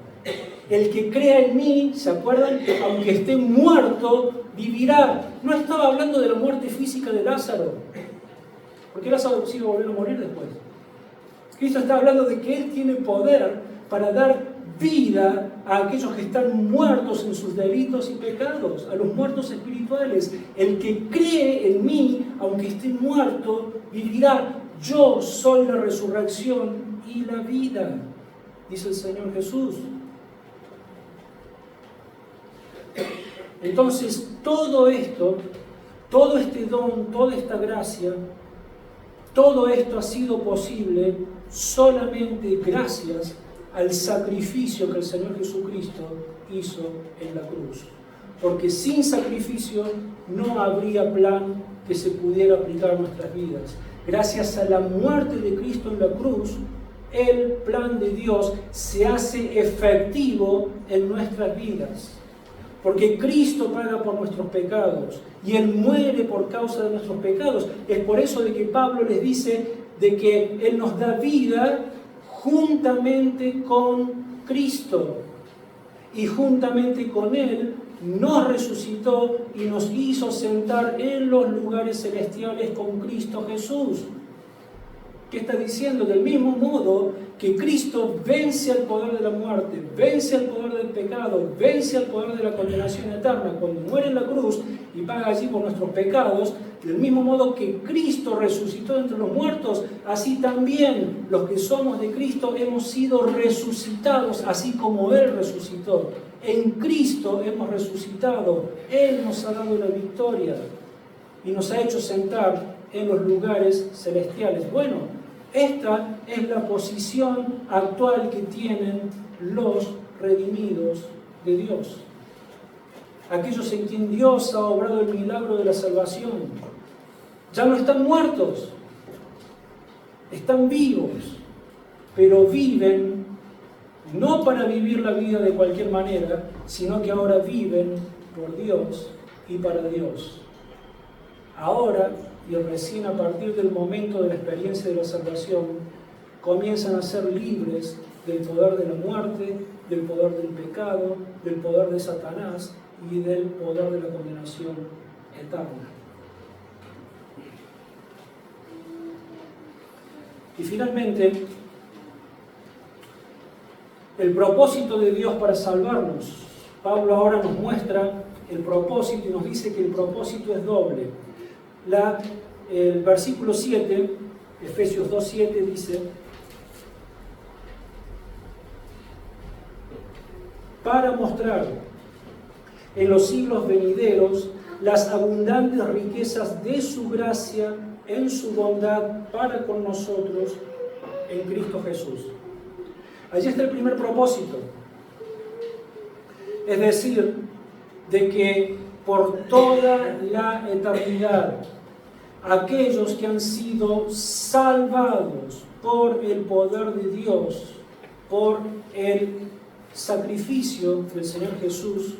El que crea en mí, ¿se acuerdan? Aunque esté muerto, vivirá. No estaba hablando de la muerte física de Lázaro, porque Lázaro sí iba a volver a morir después. Cristo está hablando de que Él tiene poder para dar vida a aquellos que están muertos en sus delitos y pecados, a los muertos espirituales. El que cree en mí, aunque esté muerto, vivirá. Yo soy la resurrección y la vida, dice el Señor Jesús. Entonces, todo esto, todo este don, toda esta gracia, todo esto ha sido posible solamente gracias al sacrificio que el Señor Jesucristo hizo en la cruz. Porque sin sacrificio no habría plan que se pudiera aplicar a nuestras vidas. Gracias a la muerte de Cristo en la cruz, el plan de Dios se hace efectivo en nuestras vidas. Porque Cristo paga por nuestros pecados y Él muere por causa de nuestros pecados. Es por eso de que Pablo les dice de que Él nos da vida juntamente con Cristo. Y juntamente con Él nos resucitó y nos hizo sentar en los lugares celestiales con Cristo Jesús. ¿Qué está diciendo? Del mismo modo que Cristo vence al poder de la muerte, vence al poder del pecado, vence al poder de la condenación eterna cuando muere en la cruz y paga allí por nuestros pecados, del mismo modo que Cristo resucitó entre los muertos, así también los que somos de Cristo hemos sido resucitados, así como Él resucitó. En Cristo hemos resucitado, Él nos ha dado la victoria y nos ha hecho sentar en los lugares celestiales. Bueno, esta es la posición actual que tienen los redimidos de Dios. Aquellos en quien Dios ha obrado el milagro de la salvación. Ya no están muertos, están vivos, pero viven no para vivir la vida de cualquier manera, sino que ahora viven por Dios y para Dios. Ahora, y recién a partir del momento de la experiencia de la salvación, comienzan a ser libres del poder de la muerte, del poder del pecado, del poder de Satanás y del poder de la condenación eterna. Y finalmente, el propósito de Dios para salvarnos. Pablo ahora nos muestra el propósito y nos dice que el propósito es doble. El versículo 7, Efesios 2:7 dice: para mostrar en los siglos venideros las abundantes riquezas de su gracia en su bondad para con nosotros en Cristo Jesús. Allí está el primer propósito. Es decir, de que por toda la eternidad, aquellos que han sido salvados por el poder de Dios, por el sacrificio del Señor Jesús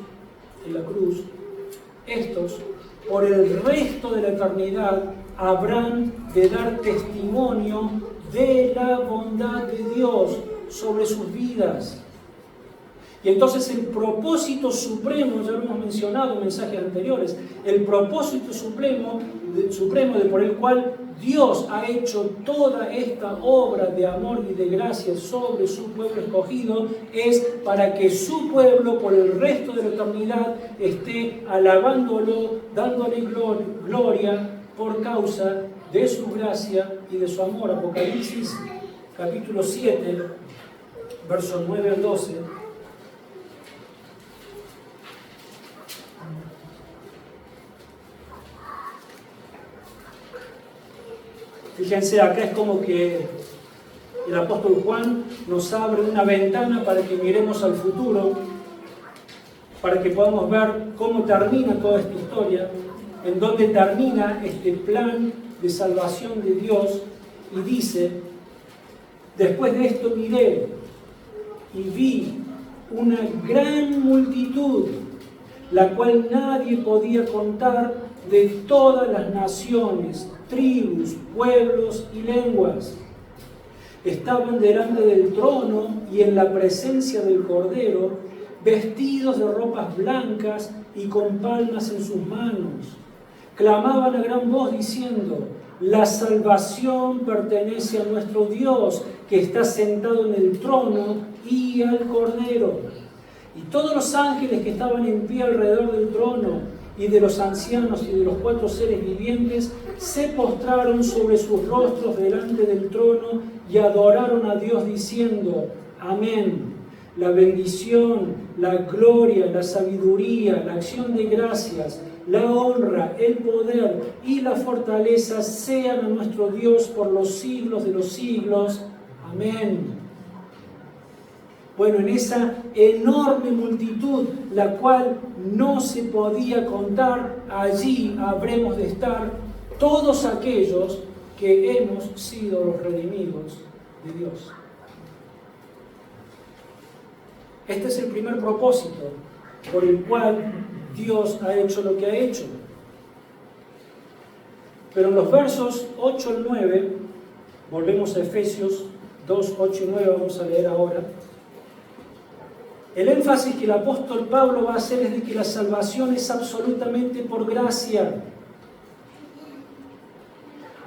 en la cruz, estos, por el resto de la eternidad, habrán de dar testimonio de la bondad de Dios sobre sus vidas. Y entonces el propósito supremo, ya lo hemos mencionado en mensajes anteriores, el propósito supremo de por el cual Dios ha hecho toda esta obra de amor y de gracia sobre su pueblo escogido, es para que su pueblo por el resto de la eternidad esté alabándolo, dándole gloria por causa de su gracia y de su amor. Apocalipsis capítulo 7, versos 9 al 12. Fíjense, acá es como que el apóstol Juan nos abre una ventana para que miremos al futuro, para que podamos ver cómo termina toda esta historia, en dónde termina este plan de salvación de Dios, y dice: después de esto miré y vi una gran multitud, la cual nadie podía contar, de todas las naciones, tribus, pueblos y lenguas. Estaban delante del trono y en la presencia del Cordero, vestidos de ropas blancas y con palmas en sus manos. Clamaban a gran voz diciendo: la salvación pertenece a nuestro Dios, que está sentado en el trono, y al Cordero. Y todos los ángeles que estaban en pie alrededor del trono, y de los ancianos y de los 4 seres vivientes, se postraron sobre sus rostros delante del trono y adoraron a Dios diciendo: amén. La bendición, la gloria, la sabiduría, la acción de gracias, la honra, el poder y la fortaleza sean a nuestro Dios por los siglos de los siglos. Amén. Bueno, en esa enorme multitud, la cual no se podía contar, allí habremos de estar todos aquellos que hemos sido los redimidos de Dios. Este es el primer propósito por el cual Dios ha hecho lo que ha hecho. Pero en los versos 8 al 9, volvemos a Efesios 2, 8 y 9, vamos a leer ahora. El énfasis que el apóstol Pablo va a hacer es de que la salvación es absolutamente por gracia.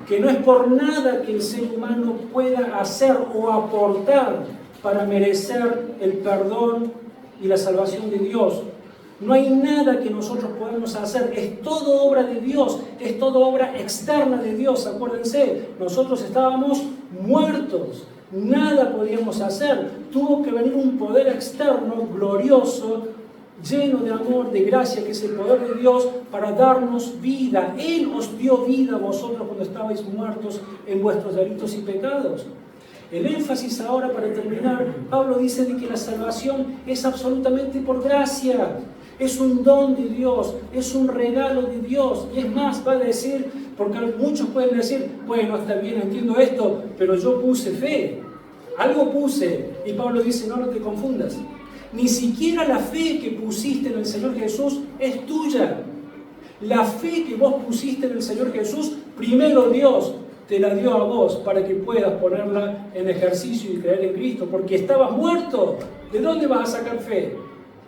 Que no es por nada que el ser humano pueda hacer o aportar para merecer el perdón y la salvación de Dios. No hay nada que nosotros podamos hacer, es todo obra de Dios, es todo obra externa de Dios. Acuérdense, nosotros estábamos muertos, nada podíamos hacer. Tuvo que venir un poder externo, glorioso, lleno de amor, de gracia, que es el poder de Dios, para darnos vida. Él os dio vida a vosotros cuando estabais muertos en vuestros delitos y pecados. El énfasis ahora, para terminar, Pablo dice de que la salvación es absolutamente por gracia. Es un don de Dios, es un regalo de Dios. Y es más, va a decir, porque muchos pueden decir: bueno, está bien, entiendo esto, pero yo puse fe, algo puse. Y Pablo dice: no te confundas. Ni siquiera la fe que pusiste en el Señor Jesús es tuya. La fe que vos pusiste en el Señor Jesús, primero Dios te la dio a vos para que puedas ponerla en ejercicio y creer en Cristo, porque estabas muerto. ¿De dónde vas a sacar fe?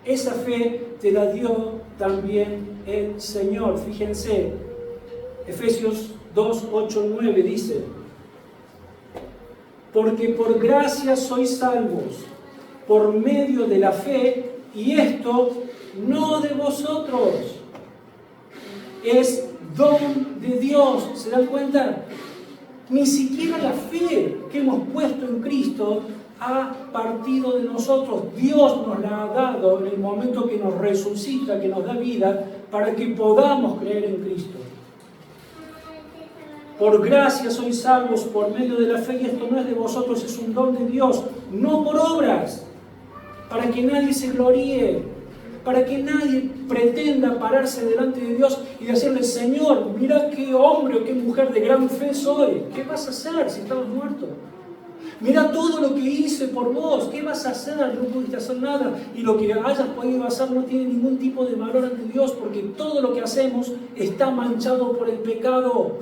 Esa fe te la dio también el Señor. Fíjense, Efesios 2, 8, 9 dice: porque por gracia sois salvos, por medio de la fe, y esto no de vosotros, es don de Dios. ¿Se dan cuenta? Ni siquiera la fe que hemos puesto en Cristo ha partido de nosotros. Dios nos la ha dado en el momento que nos resucita, que nos da vida, para que podamos creer en Cristo. Por gracia sois salvos por medio de la fe, y esto no es de vosotros, es un don de Dios, no por obras, para que nadie se gloríe, para que nadie pretenda pararse delante de Dios y decirle: Señor, mira qué hombre o qué mujer de gran fe soy. ¿Qué vas a hacer si estabas muerto? Mira todo lo que hice por vos. ¿Qué vas a hacer? No pudiste hacer nada. Y lo que hayas podido hacer no tiene ningún tipo de valor ante Dios, porque todo lo que hacemos está manchado por el pecado.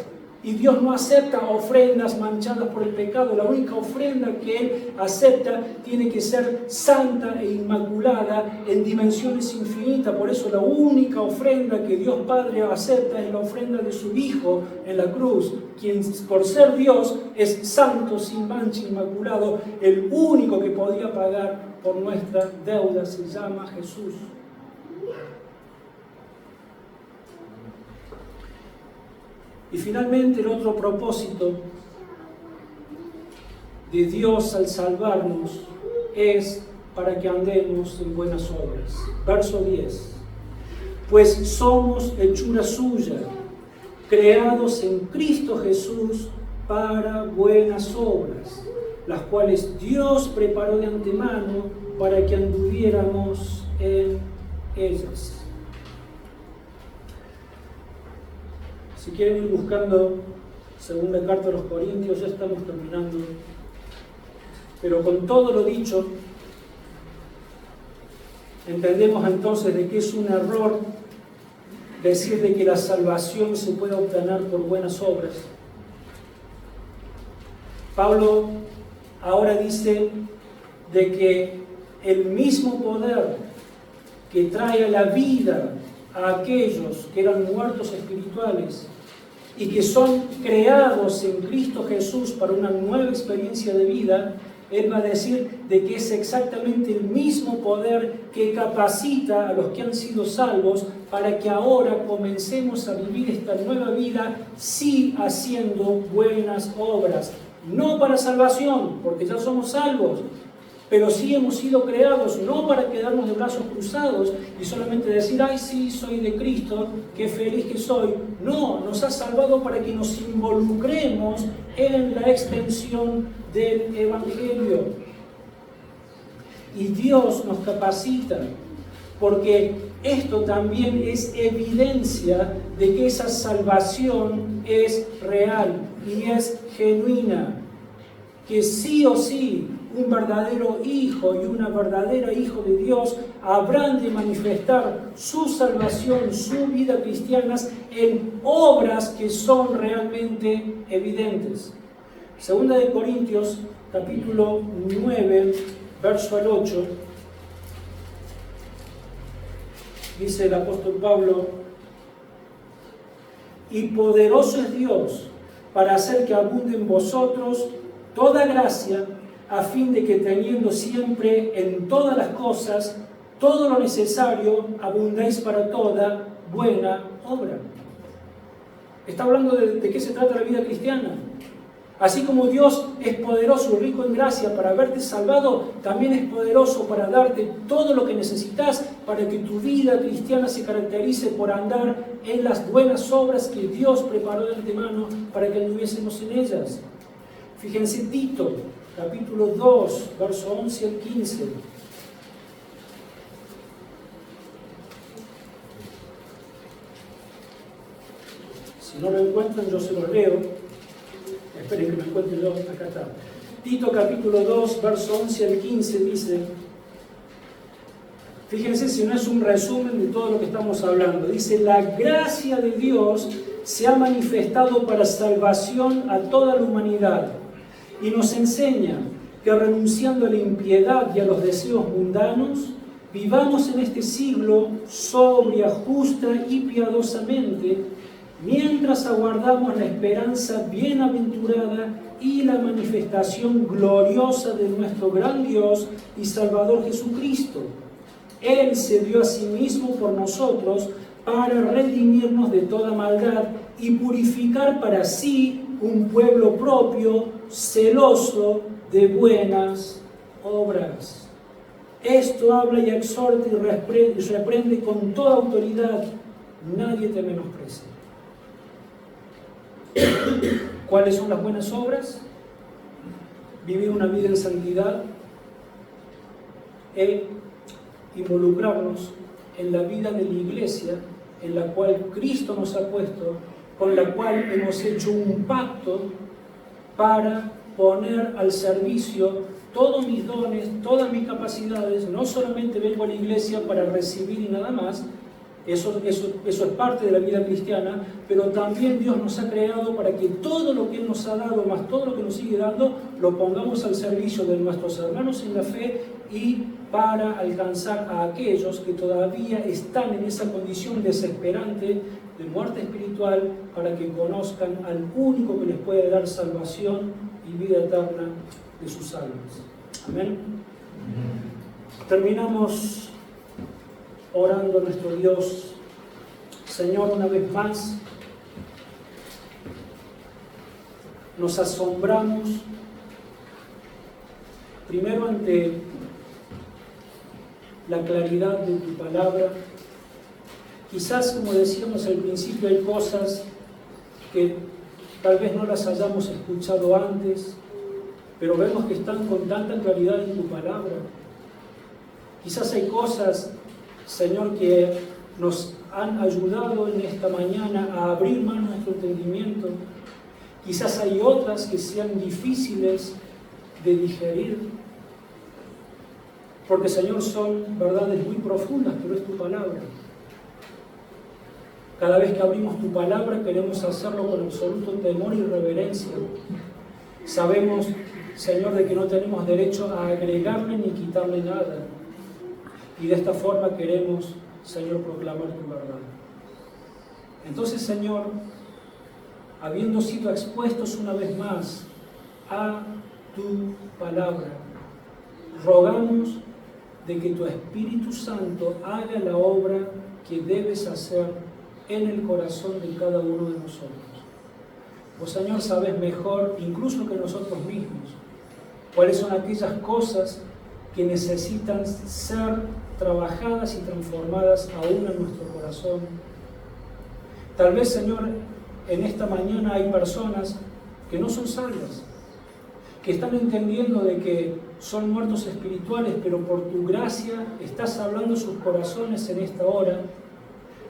Y Dios no acepta ofrendas manchadas por el pecado. La única ofrenda que Él acepta tiene que ser santa e inmaculada en dimensiones infinitas. Por eso la única ofrenda que Dios Padre acepta es la ofrenda de su Hijo en la cruz, quien por ser Dios es santo, sin mancha, inmaculado. El único que podía pagar por nuestra deuda se llama Jesús. Y finalmente, el otro propósito de Dios al salvarnos es para que andemos en buenas obras. Verso 10. Pues somos hechura suya, creados en Cristo Jesús para buenas obras, las cuales Dios preparó de antemano para que anduviéramos en ellas. Si quieren ir buscando segunda carta a los Corintios, ya estamos terminando. Pero con todo lo dicho, entendemos entonces de que es un error decir de que la salvación se puede obtener por buenas obras. Pablo ahora dice de que el mismo poder que trae a la vida a aquellos que eran muertos espirituales y que son creados en Cristo Jesús para una nueva experiencia de vida, Él va a decir de que es exactamente el mismo poder que capacita a los que han sido salvos para que ahora comencemos a vivir esta nueva vida, sí haciendo buenas obras. No para salvación, porque ya somos salvos, pero sí hemos sido creados no para quedarnos de brazos cruzados y solamente decir: ay, sí, soy de Cristo, qué feliz que soy. No, nos ha salvado para que nos involucremos en la extensión del Evangelio. Y Dios nos capacita, porque esto también es evidencia de que esa salvación es real y es genuina, que sí o sí un verdadero hijo y una verdadera hija de Dios habrán de manifestar su salvación, su vida cristiana en obras que son realmente evidentes. Segunda de Corintios, capítulo 9, verso al 8, dice el apóstol Pablo: y poderoso es Dios para hacer que abunde en vosotros toda gracia, a fin de que teniendo siempre en todas las cosas todo lo necesario, abundéis para toda buena obra. Está hablando de qué se trata la vida cristiana. Así como Dios es poderoso y rico en gracia para haberte salvado, también es poderoso para darte todo lo que necesitas para que tu vida cristiana se caracterice por andar en las buenas obras que Dios preparó de antemano para que anduviésemos en ellas. Fíjense, Tito, capítulo 2, verso 11 al 15. Si no lo encuentran, yo se los leo. Esperen que me encuentre yo, acá está. Tito, capítulo 2, verso 11 al 15, dice... Fíjense si no es un resumen de todo lo que estamos hablando. Dice: la gracia de Dios se ha manifestado para salvación a toda la humanidad, y nos enseña que renunciando a la impiedad y a los deseos mundanos, vivamos en este siglo sobria, justa y piadosamente, mientras aguardamos la esperanza bienaventurada y la manifestación gloriosa de nuestro gran Dios y Salvador Jesucristo. Él se dio a sí mismo por nosotros para redimirnos de toda maldad y purificar para sí un pueblo propio, celoso de buenas obras. Esto habla y exhorta y reprende con toda autoridad. Nadie te menosprecie. ¿Cuáles son las buenas obras? Vivir una vida en santidad e involucrarnos en la vida de la iglesia en la cual Cristo nos ha puesto, con la cual hemos hecho un pacto para poner al servicio todos mis dones, todas mis capacidades. No solamente vengo a la iglesia para recibir y nada más, eso es parte de la vida cristiana, pero también Dios nos ha creado para que todo lo que Él nos ha dado, más todo lo que nos sigue dando, lo pongamos al servicio de nuestros hermanos en la fe y para alcanzar a aquellos que todavía están en esa condición desesperante de muerte espiritual, para que conozcan al único que les puede dar salvación y vida eterna de sus almas. Amén. Terminamos orando a nuestro Dios. Señor, una vez más nos asombramos primero ante la claridad de tu palabra. Quizás, como decíamos al principio, hay cosas que tal vez no las hayamos escuchado antes, pero vemos que están con tanta claridad en tu palabra. Quizás hay cosas, Señor, que nos han ayudado en esta mañana a abrir más nuestro entendimiento. Quizás hay otras que sean difíciles de digerir, porque, Señor, son verdades muy profundas, pero es tu palabra. Cada vez que abrimos tu palabra queremos hacerlo con absoluto temor y reverencia. Sabemos, Señor, de que no tenemos derecho a agregarle ni quitarle nada. Y de esta forma queremos, Señor, proclamar tu verdad. Entonces, Señor, habiendo sido expuestos una vez más a tu palabra, rogamos de que tu Espíritu Santo haga la obra que debes hacer en el corazón de cada uno de nosotros. Vos, Señor, sabes mejor, incluso que nosotros mismos, cuáles son aquellas cosas que necesitan ser trabajadas y transformadas aún en nuestro corazón. Tal vez, Señor, en esta mañana hay personas que no son salvas, que están entendiendo de que son muertos espirituales, pero por tu gracia estás hablando a sus corazones en esta hora.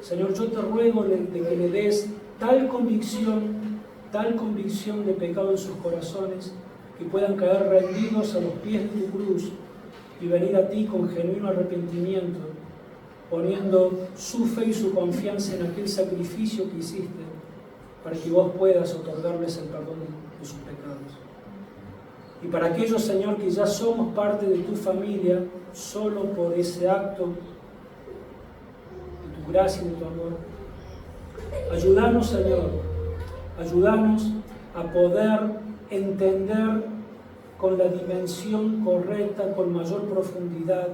Señor, yo te ruego de que le des tal convicción de pecado en sus corazones, que puedan caer rendidos a los pies de tu cruz y venir a ti con genuino arrepentimiento, poniendo su fe y su confianza en aquel sacrificio que hiciste, para que vos puedas otorgarles el perdón de sus pecados. Y para aquellos, Señor, que ya somos parte de tu familia, solo por ese acto de tu gracia y de tu amor, ayúdanos, Señor, ayúdanos a poder entender con la dimensión correcta, con mayor profundidad,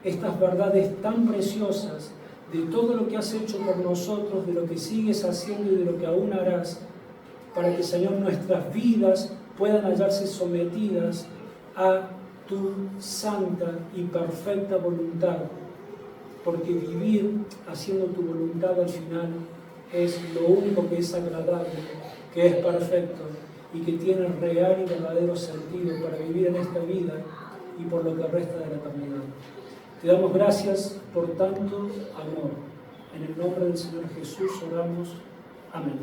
estas verdades tan preciosas de todo lo que has hecho por nosotros, de lo que sigues haciendo y de lo que aún harás, para que, Señor, nuestras vidas puedan hallarse sometidas a tu santa y perfecta voluntad, porque vivir haciendo tu voluntad al final es lo único que es agradable, que es perfecto y que tiene real y verdadero sentido para vivir en esta vida y por lo que resta de la eternidad. Te damos gracias por tanto amor. En el nombre del Señor Jesús oramos. Amén.